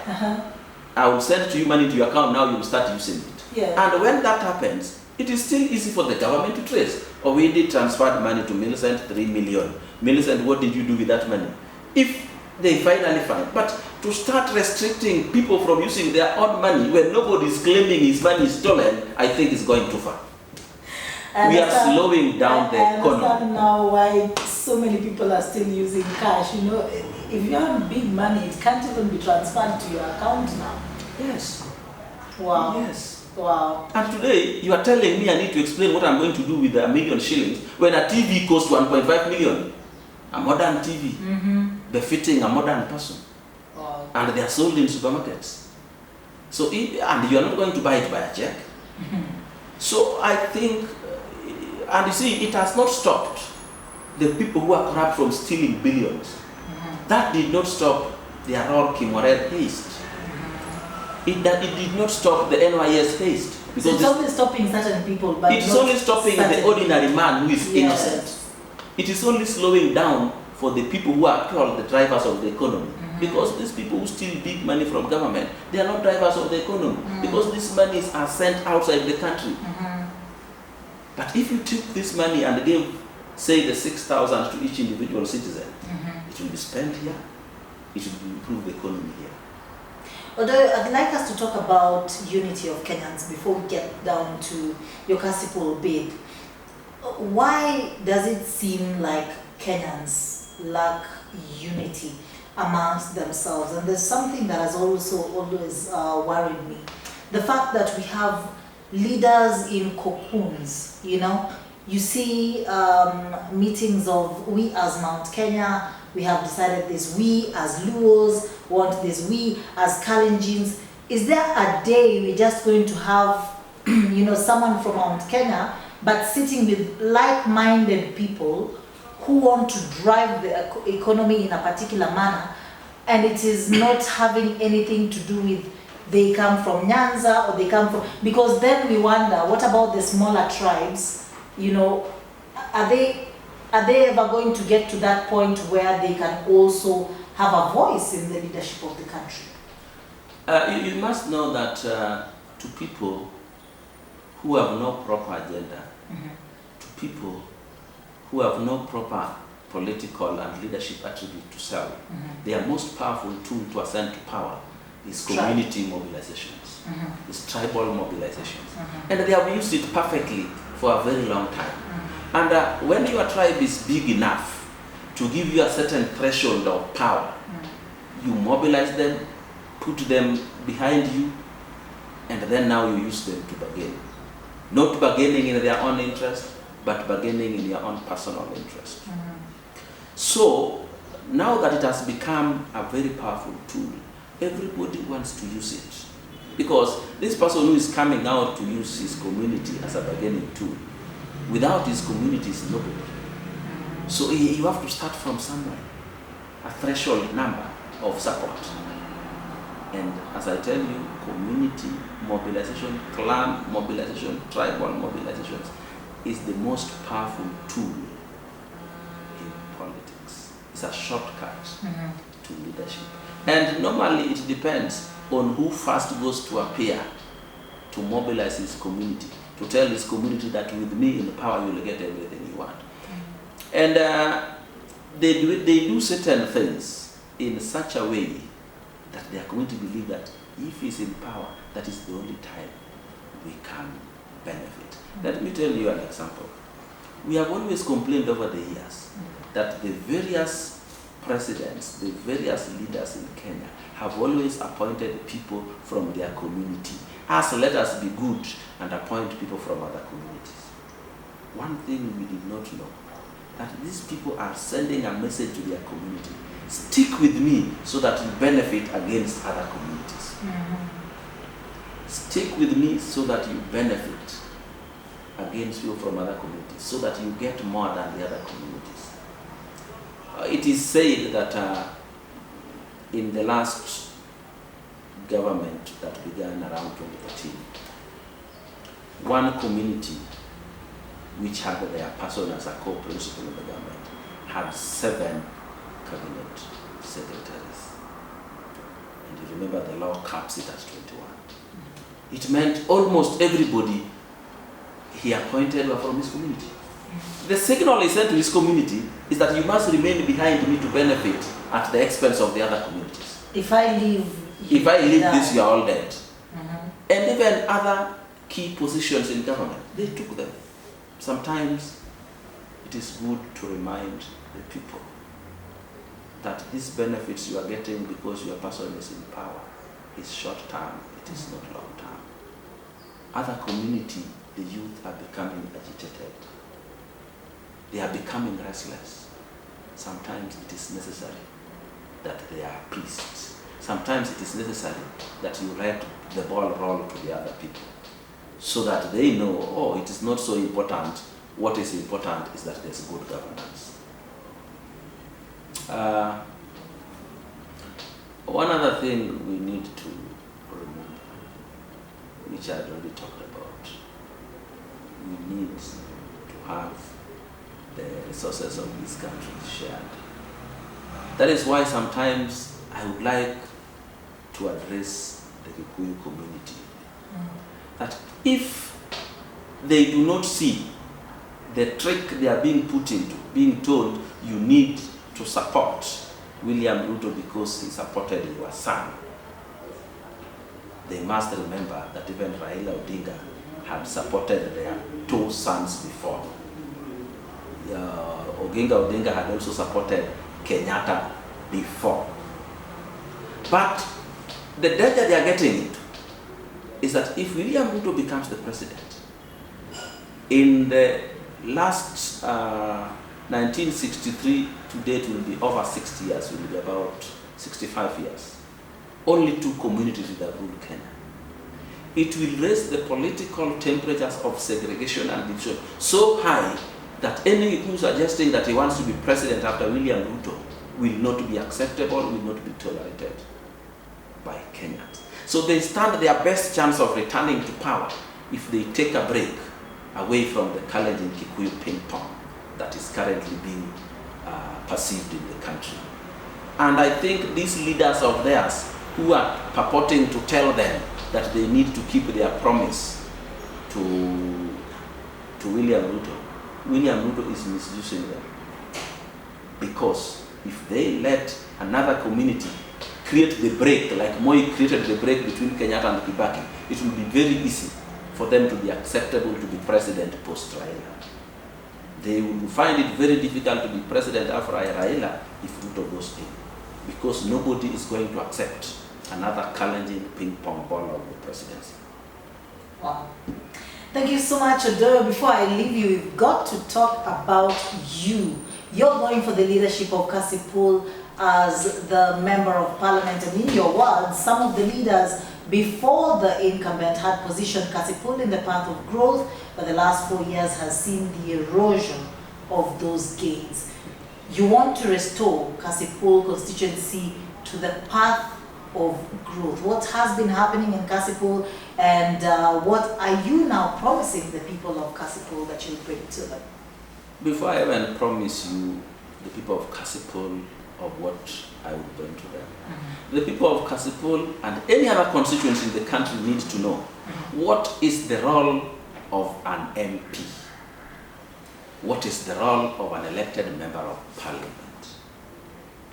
I will send to you money to your account, now you will start using it. And when that happens, it is still easy for the government to trace. Owidi transferred money to Millicent, 3 million. Millicent, what did you do with that money? If they finally find. But to start restricting people from using their own money when nobody is claiming his money is stolen, I think is going too far. We are slowing down the economy. I understand now why so many people are still using cash. You know, if you have big money, it can't even be transferred to your account now. Yes. Wow. Yes. Wow. And today, you are telling me I need to explain what I'm going to do with the 1 million shillings when a TV costs 1.5 million. A modern TV, befitting a modern person. Wow. And they are sold in supermarkets. So, and you are not going to buy it by a check. So I think, and you see, it has not stopped the people who are corrupt from stealing billions. That did not stop the Aror Kimorel haste. It did not stop the NYS haste. Because so it's only stopping certain people, but it's only stopping the ordinary man who is innocent. It is only slowing down for the people who are called the drivers of the economy. Because these people who steal big money from government, they are not drivers of the economy. Because these monies are sent outside the country. But if you took this money and gave, say, the 6,000 to each individual citizen, it will be spent here. It will improve the economy here. Although I'd like us to talk about unity of Kenyans before we get down to your Kasipul bid. Why does it seem like Kenyans lack unity amongst themselves? And there's something that has also always worried me. The fact that we have leaders in cocoons, you know. You see meetings of we as Mount Kenya, we have decided this, we as Luos want this, we as Kalenjins. Is there a day we're just going to have, you know, someone from Mount Kenya, but sitting with like-minded people who want to drive the economy in a particular manner, and it is not having anything to do with they come from Nyanza or they come from, because then we wonder, what about the smaller tribes? You know, are they ever going to get to that point where they can also have a voice in the leadership of the country? You must know that to people who have no proper agenda, to people who have no proper political and leadership attribute to serve, their most powerful tool to ascend to power is community mobilizations, is tribal mobilizations. And they have used it perfectly for a very long time. And when your tribe is big enough to give you a certain threshold of power, you mobilize them, put them behind you, and then now you use them to bargain. Not bargaining in their own interest, but bargaining in your own personal interest. So now that it has become a very powerful tool, everybody wants to use it. Because this person who is coming out to use his community as a bargaining tool, without his community is nobody. So you have to start from somewhere, a threshold number of support. And as I tell you, community mobilization, clan mobilization, tribal mobilizations is the most powerful tool in politics. It's a shortcut to leadership. And normally it depends on who first goes to appear to mobilize his community, to tell his community that with me in power you will get everything you want. And they do certain things in such a way that they are going to believe that if he's in power, that is the only time we can benefit. Let me tell you an example. We have always complained over the years that the various presidents, the various leaders in Kenya have always appointed people from their community. As let us be good and appoint people from other communities. One thing we did not know, that these people are sending a message to their community. Stick with me so that you benefit against other communities. Stick with me so that you benefit against people from other communities, so that you get more than the other communities. It is said that in the last government that began around 2013, one community which had their person as a co-principal in the government had 7 cabinet secretaries. And you remember the law caps it at 21. It meant almost everybody he appointed were from his community. The signal he sent to his community is that you must remain behind me to benefit at the expense of the other communities. If I leave this, you are all dead. And even other key positions in government, they took them. Sometimes it is good to remind the people that these benefits you are getting because your person is in power is short term, it is not long term. Other community, the youth are becoming agitated. They are becoming restless. Sometimes it is necessary that they are appeased. Sometimes it is necessary that you let the ball roll to the other people so that they know, oh, it is not so important. What is important is that there's good governance. One other thing we need to remember, which I had already talked about, we need to have the resources of this country shared. That is why sometimes I would like to address the Kikuyu community that if they do not see the trick they are being put into, being told you need to support William Ruto because he supported your son, they must remember that even Raila Odinga had supported their two sons before. Oginga Odinga had also supported Kenyatta before. But the danger they are getting into is that if William Ruto becomes the president, in the last 1963 to date will be over 60 years, will be about 65 years. Only two communities that rule Kenya. It will raise the political temperatures of segregation and division so high that any who suggesting that he wants to be president after William Ruto will not be acceptable, will not be tolerated by Kenyans. So they stand their best chance of returning to power if they take a break away from the challenging Kikuyu ping pong that is currently being perceived in the country. And I think these leaders of theirs who are purporting to tell them that they need to keep their promise to William Ruto is misusing them. Because if they let another community create the break, like Moi created the break between Kenyatta and Kibaki, it will be very easy for them to be acceptable to be president post-Raila. They will find it very difficult to be president after Raila if Ruto goes in, because nobody is going to accept another challenging ping-pong ball of the presidency. Wow. Thank you so much, Odoyo. Before I leave you, we've got to talk about you. You're going for the leadership of Kasipul as the member of parliament, and in your words, some of the leaders before the incumbent had positioned Kasipul in the path of growth, but the last 4 years has seen the erosion of those gains. You want to restore Kasipul constituency to the path of growth. What has been happening in Kasipul, and what are you now promising the people of Kasipul that you'll bring to them? Before I even promise you, the people of Kasipul, of what I would bring to them, the people of Kasipul and any other constituency in the country need to know what is the role of an MP, what is the role of an elected member of parliament.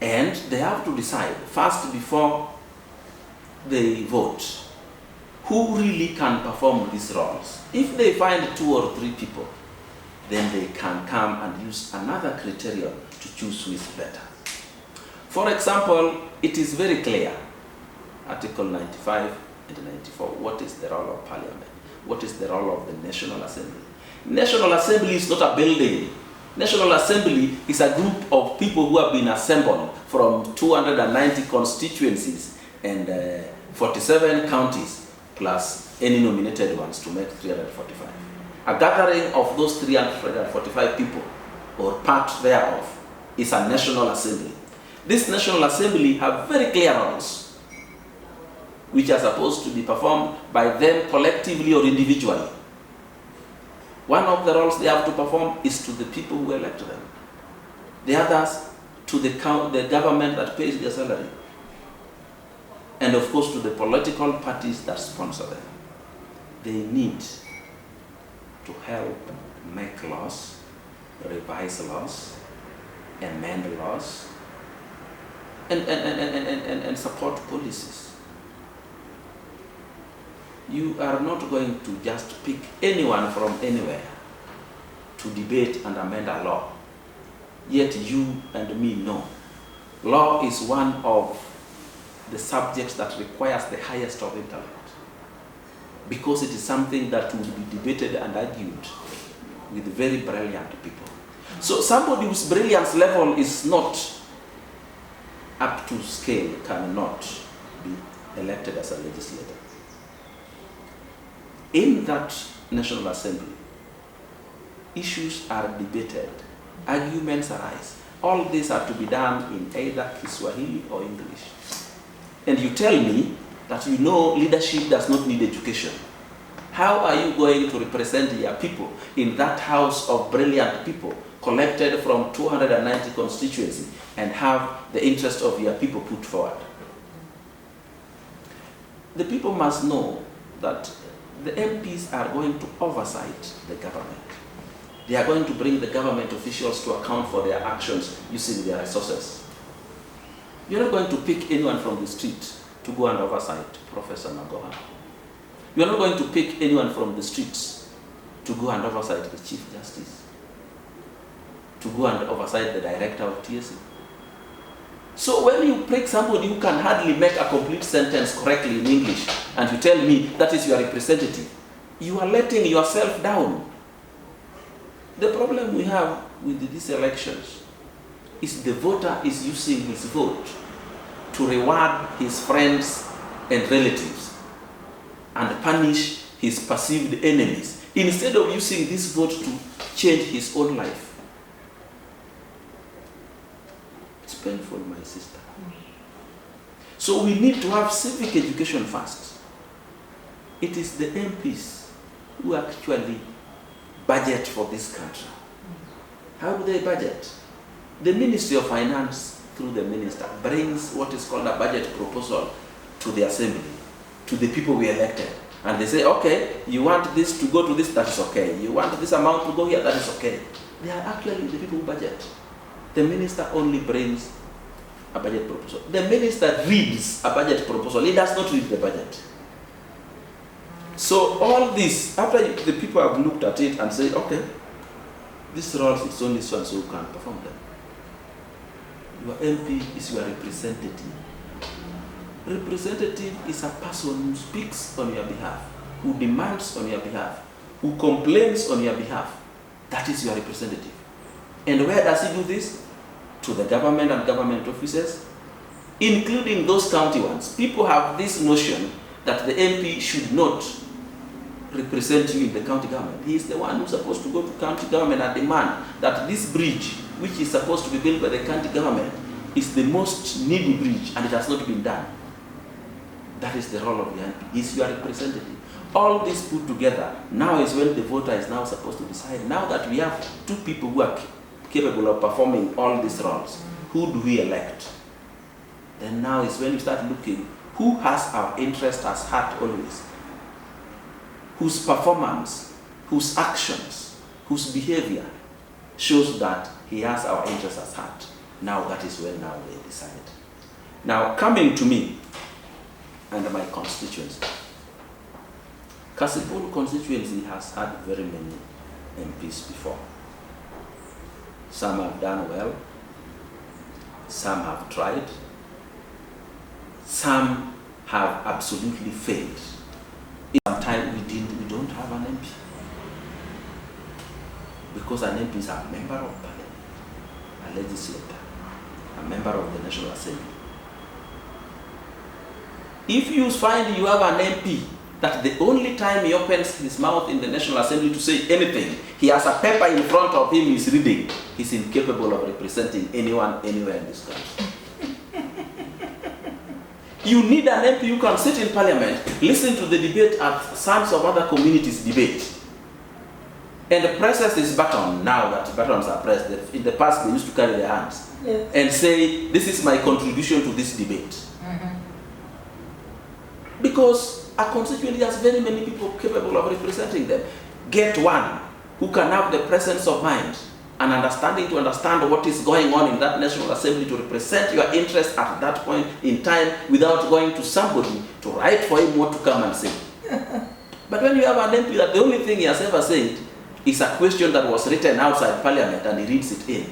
And they have to decide first, before they vote, who really can perform these roles. If they find 2 or 3 people, then they can come and use another criterion to choose who is better. For example, it is very clear, Article 95 and 94, what is the role of Parliament? What is the role of the National Assembly? National Assembly is not a building. National Assembly is a group of people who have been assembled from 290 constituencies and 47 counties, plus any nominated ones to make 345. A gathering of those 345 people, or part thereof, is a National Assembly. This National Assembly have very clear roles, which are supposed to be performed by them collectively or individually. One of the roles they have to perform is to the people who elect them. The others to the government that pays their salary. And of course to the political parties that sponsor them. They need to help make laws, revise laws, amend laws, and support policies. You are not going to just pick anyone from anywhere to debate and amend a law. Yet you and me know law is one of the subjects that requires the highest of intellect, because it is something that will be debated and argued with very brilliant people. So somebody whose brilliance level is not up to scale cannot be elected as a legislator. In that National Assembly, issues are debated, arguments arise. All these are to be done in either Kiswahili or English. And you tell me that you know leadership does not need education. How are you going to represent your people in that house of brilliant people collected from 290 constituencies and have the interest of your people put forward? the people must know that the MPs are going to oversight the government. They are going to bring the government officials to account for their actions using their resources. You're not going to pick anyone from the street to go and oversight Professor Magoha. You're not going to pick anyone from the streets to go and oversight the Chief Justice, to go and oversight the Director of TSC. So when you pick somebody who can hardly make a complete sentence correctly in English and you tell me that is your representative, you are letting yourself down. The problem we have with these elections is the voter is using his vote to reward his friends and relatives and punish his perceived enemies instead of using this vote to change his own life. It's painful, my sister. So we need to have civic education first. It is the MPs who actually budget for this country. How do they budget? The Ministry of Finance, through the minister, brings what is called a budget proposal to the assembly, to the people we elected. And they say, okay, you want this to go to this, that is okay. You want this amount to go here, that is okay. They are actually the people who budget. The minister only brings a budget proposal. The minister reads a budget proposal. He does not read the budget. So all this, after the people have looked at it and say, okay, this roles is only so and so who can perform them. Your MP is your representative. Representative is a person who speaks on your behalf, who demands on your behalf, who complains on your behalf. That is your representative. And where does he do this? To the government and government offices, including those county ones. People have this notion that the MP should not represent you in the county government. He is the one who's supposed to go to county government and demand that this bridge, which is supposed to be built by the county government, is the most needy bridge and it has not been done. That is the role of the MP. He's your representative. All this put together, now is when the voter is now supposed to decide. Now that we have two people who are capable of performing all these roles, who do we elect? Then now is when you start looking, who has our interest at heart always? Whose performance, whose actions, whose behavior shows that he has our interest at heart. Now that is when now they decide. Now coming to me and my constituency. Kasipul constituency has had very many MPs before. Some have done well, some have tried, some have absolutely failed. Sometimes we don't have an MP. Because an MP is a member of parliament, a legislator, a member of the National Assembly. If you find you have an MP that the only time he opens his mouth in the National Assembly to say anything, he has a paper in front of him he's reading, he's incapable of representing anyone anywhere in this country. You need an MP who can sit in parliament, listen to the debate at Sons of Other Communities debate, and presses his button. Now that buttons are pressed, in the past they used to carry their hands, yes, and say, this is my contribution to this debate. Mm-hmm. Because a constituency has very many people capable of representing them. Get one who can have the presence of mind and understanding to understand what is going on in that National Assembly to represent your interests at that point in time without going to somebody to write for him what to come and say. But when you have an MP that the only thing he has ever said is a question that was written outside Parliament and he reads it in.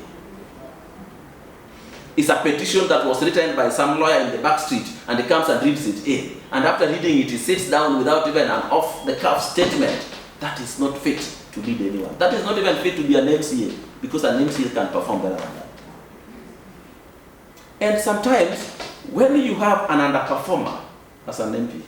It's a petition that was written by some lawyer in the back street and he comes and reads it in. And after reading it, he sits down without even an off-the-cuff statement. That is not fit to lead anyone. That is not even fit to be an MCA, because an MCA can perform better than that. And sometimes, when you have an underperformer as an MP,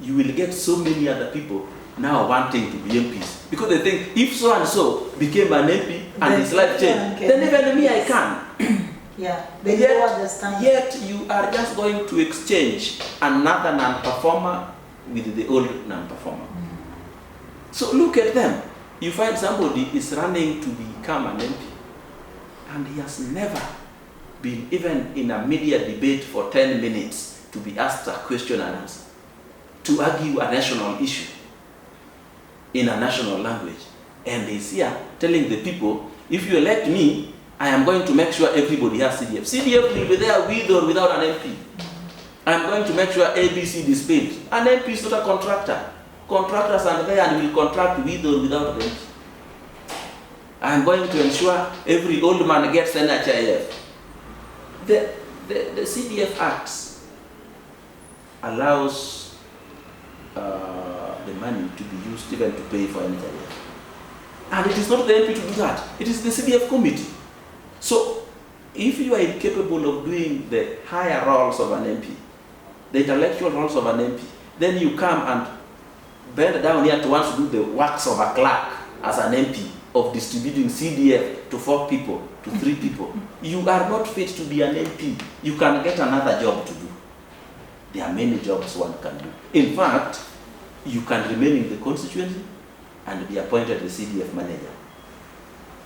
you will get so many other people now wanting to be MPs. Because they think, if so and so became an MP and his life changed, then even me, I can. Yeah, they don't understand. Yet you are just going to exchange another non-performer with the old non-performer. So look at them. You find somebody is running to become an MP and he has never been even in a media debate for 10 minutes to be asked a question and answer, to argue a national issue in a national language. And he's here telling the people, if you elect me, I am going to make sure everybody has CDF. CDF will be there with or without an MP. I am going to make sure ABC is paid. An MP is not a contractor. Contractors are there and will contract with or without them. I am going to ensure every old man gets NHIF. The CDF Act allows the money to be used even to pay for NHIF. And it is not the MP to do that. It is the CDF committee. So, if you are incapable of doing the higher roles of an MP, the intellectual roles of an MP, then you come and bend down here to want to do the works of a clerk as an MP, of distributing CDF to 4 people, to 3 people. You are not fit to be an MP. You can get another job to do. There are many jobs one can do. In fact, you can remain in the constituency and be appointed the CDF manager.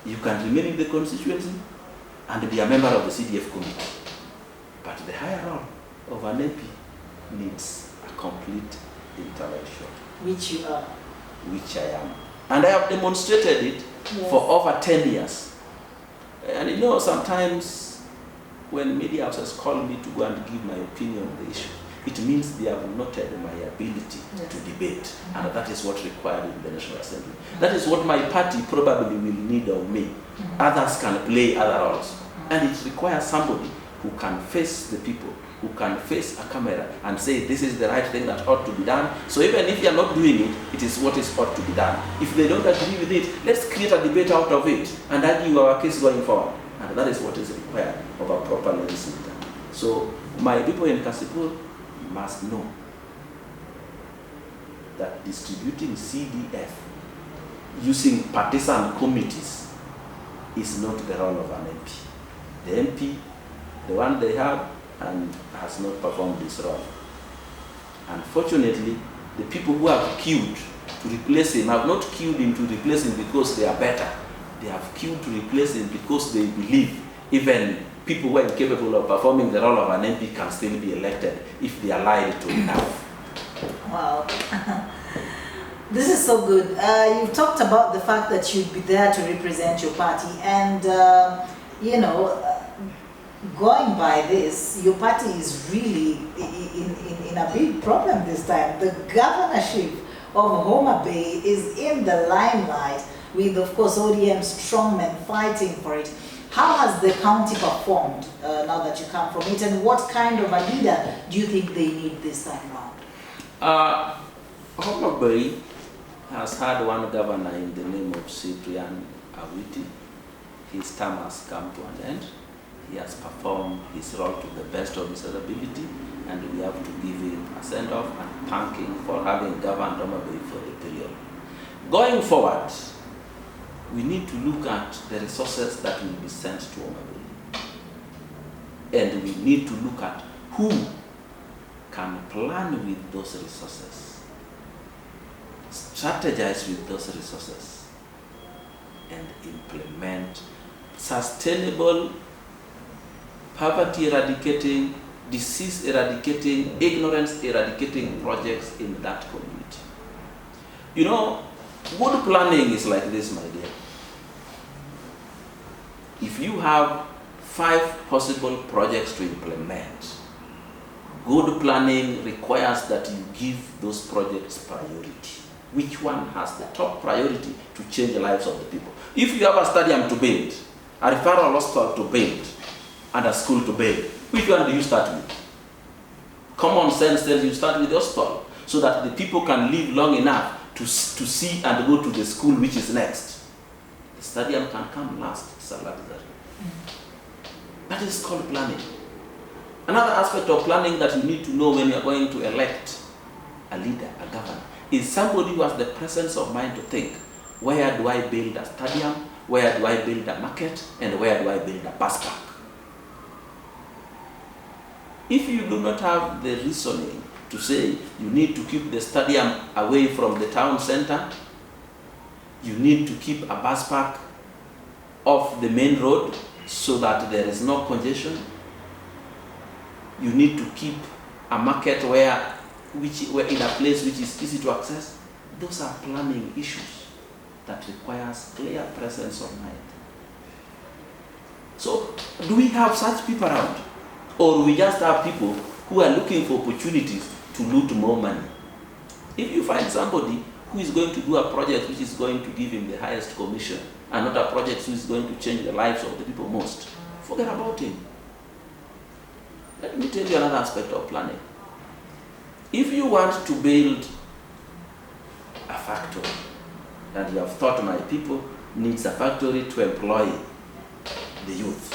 You can remain in the constituency and be a member of the CDF committee. But the higher role of an MP needs a complete intellectual. Which you are. Which I am. And I have demonstrated it for over 10 years. And you know, sometimes when media houses call me to go and give my opinion on the issue, it means they have noted my ability to debate. And that is what required in the National Assembly. That is what my party probably will need of me. Others can play other roles. And it requires somebody who can face the people, who can face a camera and say, this is the right thing that ought to be done. So even if you are not doing it, it is what is ought to be done. If they don't agree with it, let's create a debate out of it and argue our case going forward. And that is what is required of a proper legislator. So my people in Kasipur must know that distributing CDF using partisan committees is not the role of an MP. The MP, the one they have, and has not performed this role. Unfortunately, the people who have queued to replace him have not queued him to replace him because they are better. They have queued to replace him because they believe even people who are incapable of performing the role of an MP can still be elected if they are lied to enough. Wow. This is so good. You've talked about the fact that you'd be there to represent your party, and you know, going by this, your party is really in a big problem this time. The governorship of Homa Bay is in the limelight with, of course, ODM strongmen fighting for it. How has the county performed now that you come from it, and what kind of a leader do you think they need this time around? Homa Bay has had one governor in the name of Millicent Aroka. His term has come to an end. He has performed his role to the best of his ability, and we have to give him a send-off and thank him for having governed Homa Bay for the period. Going forward, we need to look at the resources that will be sent to Homa Bay. And we need to look at who can plan with those resources, strategize with those resources, and implement sustainable poverty eradicating, disease eradicating, ignorance eradicating projects in that community. You know, good planning is like this, my dear. If you have 5 possible projects to implement, good planning requires that you give those projects priority. Which one has the top priority to change the lives of the people? If you have a stadium to build, a referral hospital to build, and a school to build, which one do you start with? Common sense tells you start with the hospital, so that the people can live long enough to see and go to the school which is next. The stadium can come last, it's a luxury. That is called planning. Another aspect of planning that you need to know when you are going to elect a leader, a governor, is somebody who has the presence of mind to think, where do I build a stadium, where do I build a market, and where do I build a bus park? If you do not have the reasoning to say you need to keep the stadium away from the town center, you need to keep a bus park off the main road so that there is no congestion, you need to keep a market where in a place which is easy to access. Those are planning issues that requires clear presence of mind. So, do we have such people around? Or we just have people who are looking for opportunities to loot more money? If you find somebody who is going to do a project which is going to give him the highest commission and not a project which is going to change the lives of the people most, forget about him. Let me tell you another aspect of planning. If you want to build a factory, and you have thought my people needs a factory to employ the youth,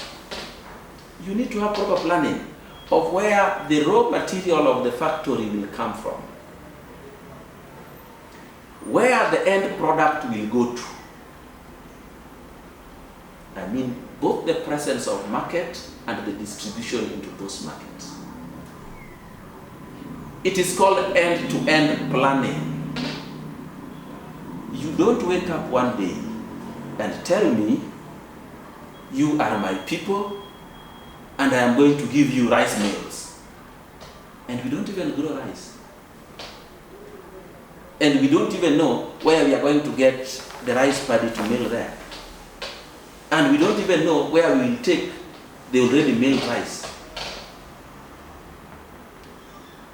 you need to have proper planning of where the raw material of the factory will come from, where the end product will go to. I mean, both the presence of market and the distribution into those markets. It is called end-to-end planning. You don't wake up one day and tell me, you are my people and I am going to give you rice meals. And we don't even grow rice. And we don't even know where we are going to get the rice paddy to mill there. And we don't even know where we will take the already milled rice.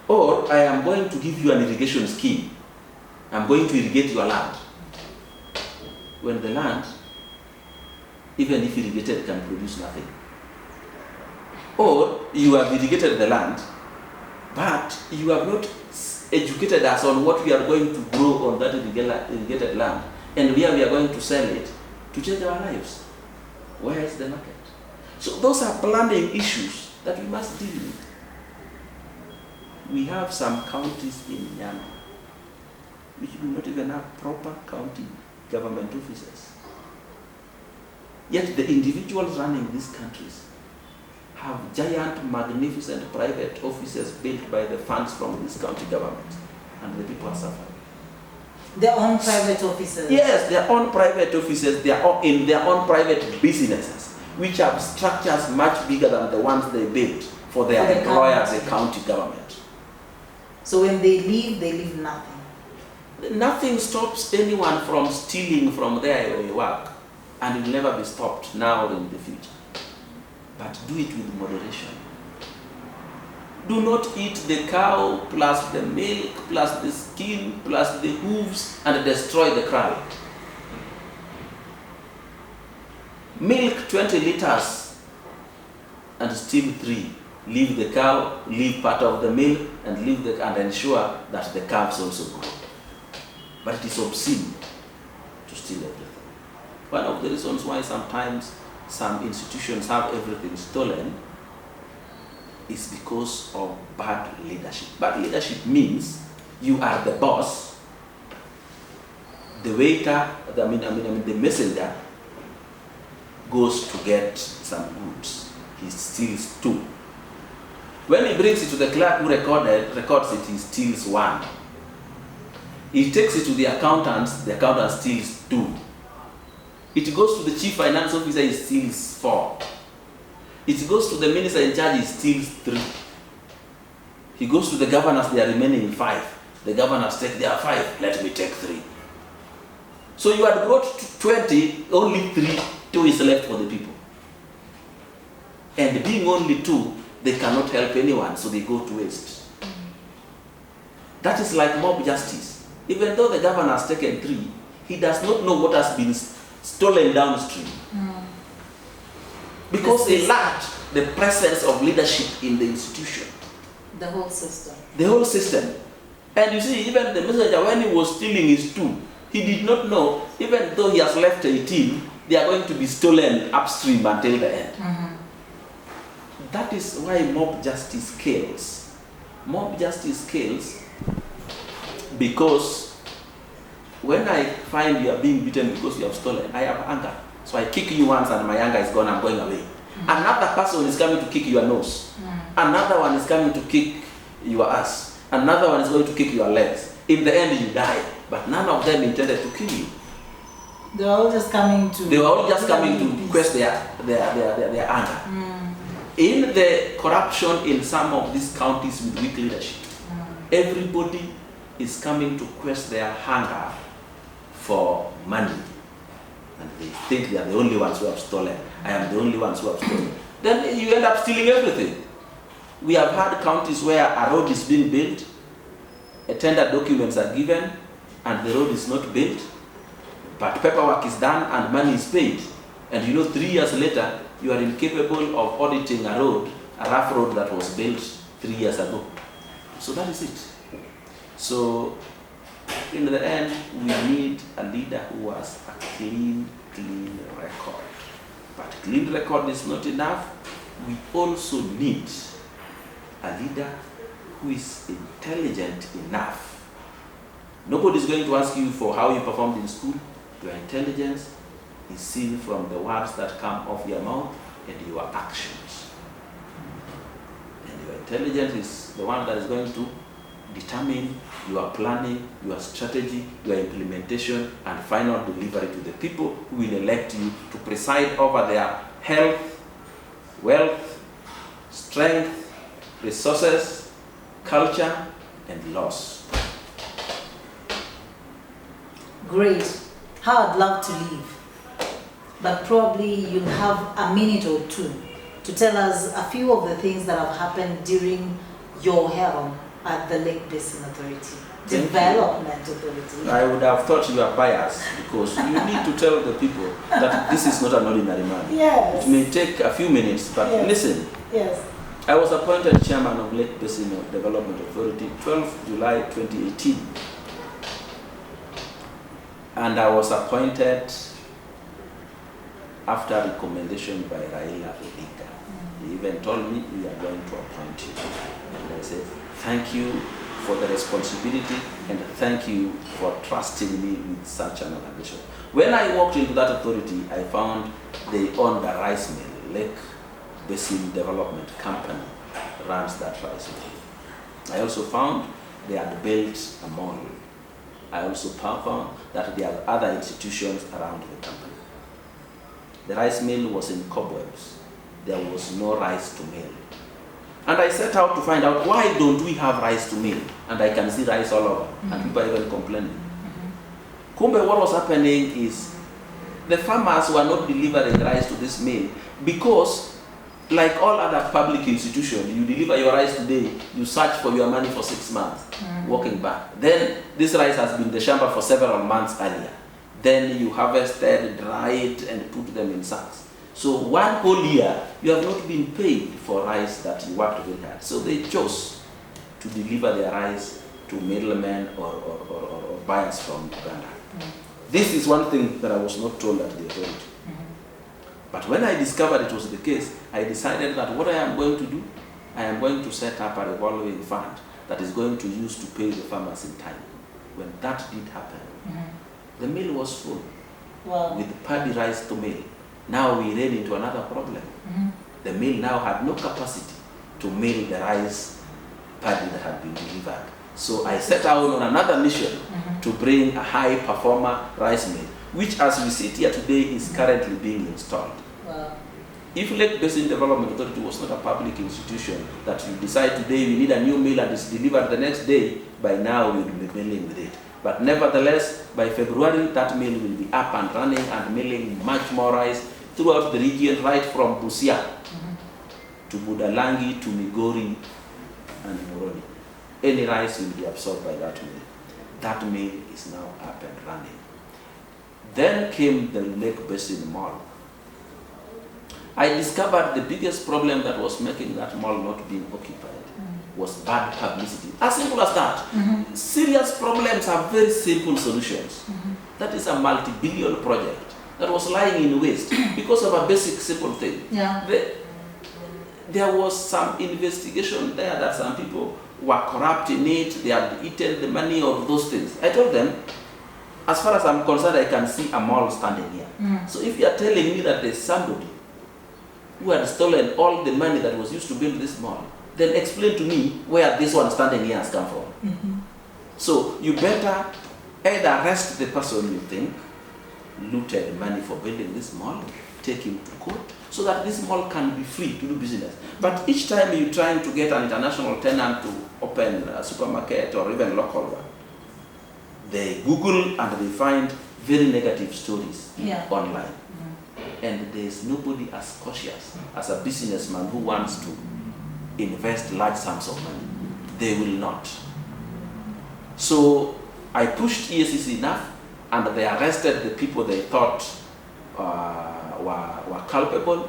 Or I am going to give you an irrigation scheme. I'm going to irrigate your land. When the land, even if irrigated, can produce nothing. Or you have irrigated the land, but you have not educated us on what we are going to grow on that irrigated land and where we are going to sell it to change our lives. Where is the market? So those are planning issues that we must deal with. We have some counties in Ghana which do not even have proper county government offices. Yet the individuals running these countries have giant, magnificent private offices built by the funds from this county government, and the people are suffering. Their own private offices? Yes, their own private offices, they are in their own private businesses, which have structures much bigger than the ones they built for their employers, the county government. So when they leave nothing? Nothing stops anyone from stealing from there where you work, and it will never be stopped now or in the future. But do it with moderation. Do not eat the cow plus the milk plus the skin plus the hooves and destroy the crowd. Milk 20 liters and steal 3. Leave the cow, leave part of the milk, and and ensure that the calves also grow. But it is obscene to steal everything. One of the reasons why sometimes some institutions have everything stolen is because of bad leadership. Bad leadership means you are the boss, the waiter, the messenger goes to get some goods. He steals 2. When he brings it to the clerk who records it, he steals 1. He takes it to the accountant steals 2. It goes to the chief finance officer, he steals 4. It goes to the minister in charge, he steals 3. He goes to the governors, they are remaining 5. The governors take their 5, let me take 3. So you had brought 20, only 2 is left for the people. And being only 2, they cannot help anyone, so they go to waste. That is like mob justice. Even though the governor has taken 3, he does not know what has been stolen downstream. Because they lacked the presence of leadership in the institution. The whole system. The whole system. And you see, even the messenger, when he was stealing his 2, he did not know, even though he has left 18, they are going to be stolen upstream until the end. That is why mob justice kills. Mob justice kills because when I find you are being beaten because you have stolen, I have anger. So I kick you once and my anger is gone, I'm going away. Another person is coming to kick your nose. Another one is coming to kick your ass. Another one is going to kick your legs. In the end, you die. But none of them intended to kill you. They were all just coming to... They were all just coming to quest their anger. In the corruption in some of these counties with weak leadership, everybody is coming to quest their hunger for money. And they think they are the only ones who have stolen. I am the only ones who have stolen. Then you end up stealing everything. We have had counties where a road is being built, a tender documents are given, and the road is not built, but paperwork is done and money is paid. And 3 years later, you are incapable of auditing a road, a rough road that was built 3 years ago. So that is it. So in the end, we need a leader who has a clean record. But clean record is not enough. We also need a leader who is intelligent enough. Nobody is going to ask you for how you performed in school. Your intelligence is seen from the words that come off your mouth and your actions. And your intelligence is the one that is going to determine your planning, your strategy, your implementation, and final delivery to the people who will elect you to preside over their health, wealth, strength, resources, culture, and laws. Great. How I'd love to leave. But probably you'll have a minute or two to tell us a few of the things that have happened during your helm at the Lake Basin Authority. Development Authority. I would have thought you are biased because you need to tell the people that this is not an ordinary man. Yes. It may take a few minutes, but yes. Listen. Yes. I was appointed chairman of Lake Basin Development Authority 12 July 2018. And I was appointed after recommendation by Raila. He even told me, we are going to appoint you. And I said, thank you for the responsibility and thank you for trusting me with such an organization. When I walked into that authority, I found they owned a rice mill. Lake Basin Development Company runs that rice mill. I also found they had built a mall. I also found that there are other institutions around the company. The rice mill was in cobwebs. There was no rice to mill. And I set out to find out, why don't we have rice to mill? And I can see rice all over, and people are even complaining. Kumbe, what was happening is the farmers were not delivering rice to this mill because, like all other public institutions, you deliver your rice today, you search for your money for 6 months, walking back. Then this rice has been in the shamba for several months earlier. Then you harvested, dried, and put them in sacks. So 1 whole year, you have not been paid for rice that you worked very hard. So they chose to deliver their rice to middlemen or buyers from Uganda. This is one thing that I was not told at the authority. But when I discovered it was the case, I decided that what I am going to do, I am going to set up a revolving fund that is going to use to pay the farmers in time. When that did happen, the mill was full with paddy rice to mill. Now we ran into another problem. The mill now had no capacity to mill the rice paddy that had been delivered. So I set out on another mission to bring a high performer rice mill, which as we sit here today is currently being installed. If Lake Basin Development Authority was not a public institution that you decide today we need a new mill and it's delivered the next day, by now we will be milling with it. But nevertheless, by February, that mill will be up and running and milling much more rice throughout the region, right from Busia to Budalangi to Migori and Moroni. Any rice will be absorbed by that mill. That mill is now up and running. Then came the Lake Basin Mall. I discovered the biggest problem that was making that mall not being occupied was bad publicity. As simple as that. Serious problems have very simple solutions. That is a multi-billion project that was lying in waste because of a basic simple thing. There was some investigation there that some people were corrupt in it, they had eaten the money of those things. I told them, as far as I'm concerned, I can see a mall standing here. So if you are telling me that there's somebody who had stolen all the money that was used to build this mall, then explain to me where this one standing here has come from. So you better either arrest the person you think looted money for building this mall, take him to court so that this mall can be free to do business. But each time you're trying to get an international tenant to open a supermarket or even local one, they Google and they find very negative stories online. And there's nobody as cautious as a businessman who wants to invest large sums of money. They will not. So I pushed EACC enough, and they arrested the people they thought were culpable.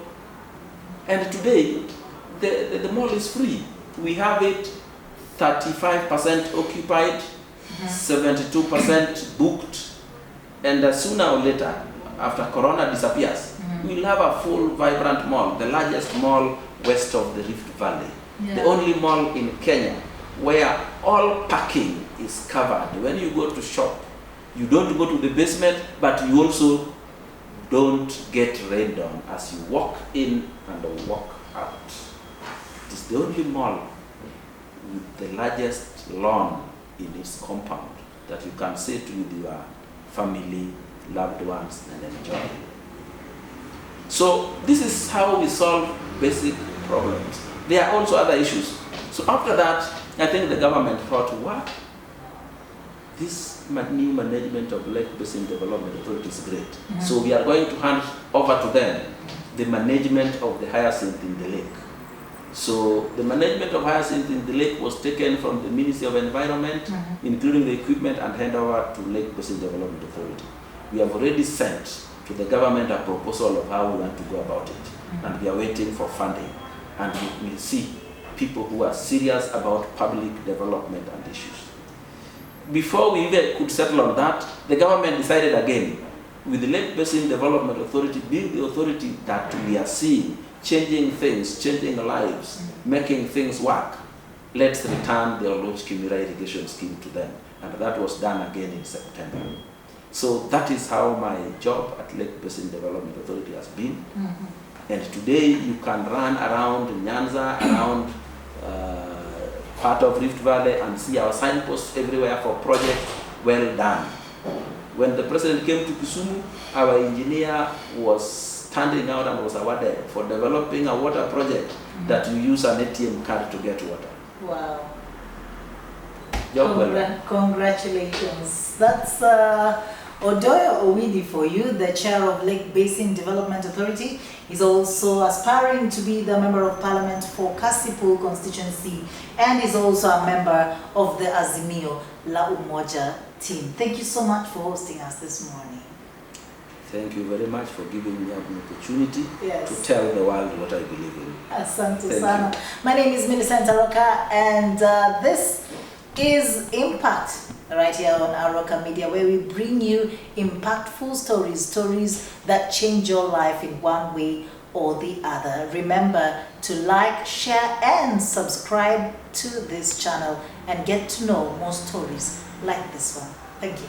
And today, the mall is free. We have it 35% occupied, 72% booked, and sooner or later, after Corona disappears, we'll have a full, vibrant mall, the largest mall west of the Rift Valley. The only mall in Kenya where all parking is covered. When you go to shop, you don't go to the basement, but you also don't get rained on as you walk in and walk out. It's the only mall with the largest lawn in its compound that you can sit with your family, loved ones, and enjoy. So this is how we solve basic problems. There are also other issues. So after that, I think the government thought, what? This new management of Lake Basin Development Authority is great. So we are going to hand over to them the management of the hyacinth in the lake. So the management of hyacinth in the lake was taken from the Ministry of Environment, including the equipment, and handed over to Lake Basin Development Authority. We have already sent to the government a proposal of how we want to go about it. And we are waiting for funding. And we will see people who are serious about public development and issues. Before we even could settle on that, the government decided again, with the Lake Basin Development Authority being the authority that we are seeing, changing things, changing lives, making things work, let's return the Oloch Kimira irrigation scheme to them. And that was done again in September. So that is how my job at Lake Basin Development Authority has been. And today you can run around Nyanza, around part of Rift Valley, and see our signposts everywhere for projects well done. When the president came to Kisumu, our engineer was standing out and was awarded for developing a water project that you use an ATM card to get water. Wow. Congratulations. That's Odoyo Owidi for you, the chair of Lake Basin Development Authority. He's also aspiring to be the member of parliament for Kasipul constituency, and is also a member of the Azimio la Umoja team. Thank you so much for hosting us this morning. Thank you very much for giving me an opportunity to tell the world what I believe in. Asante sana. My name is Millicent Aroka, and this is Impact, right here on Aroka Media, where we bring you impactful stories that change your life in one way or the other. Remember to like, share, and subscribe to this channel and get to know more stories like this one. Thank you.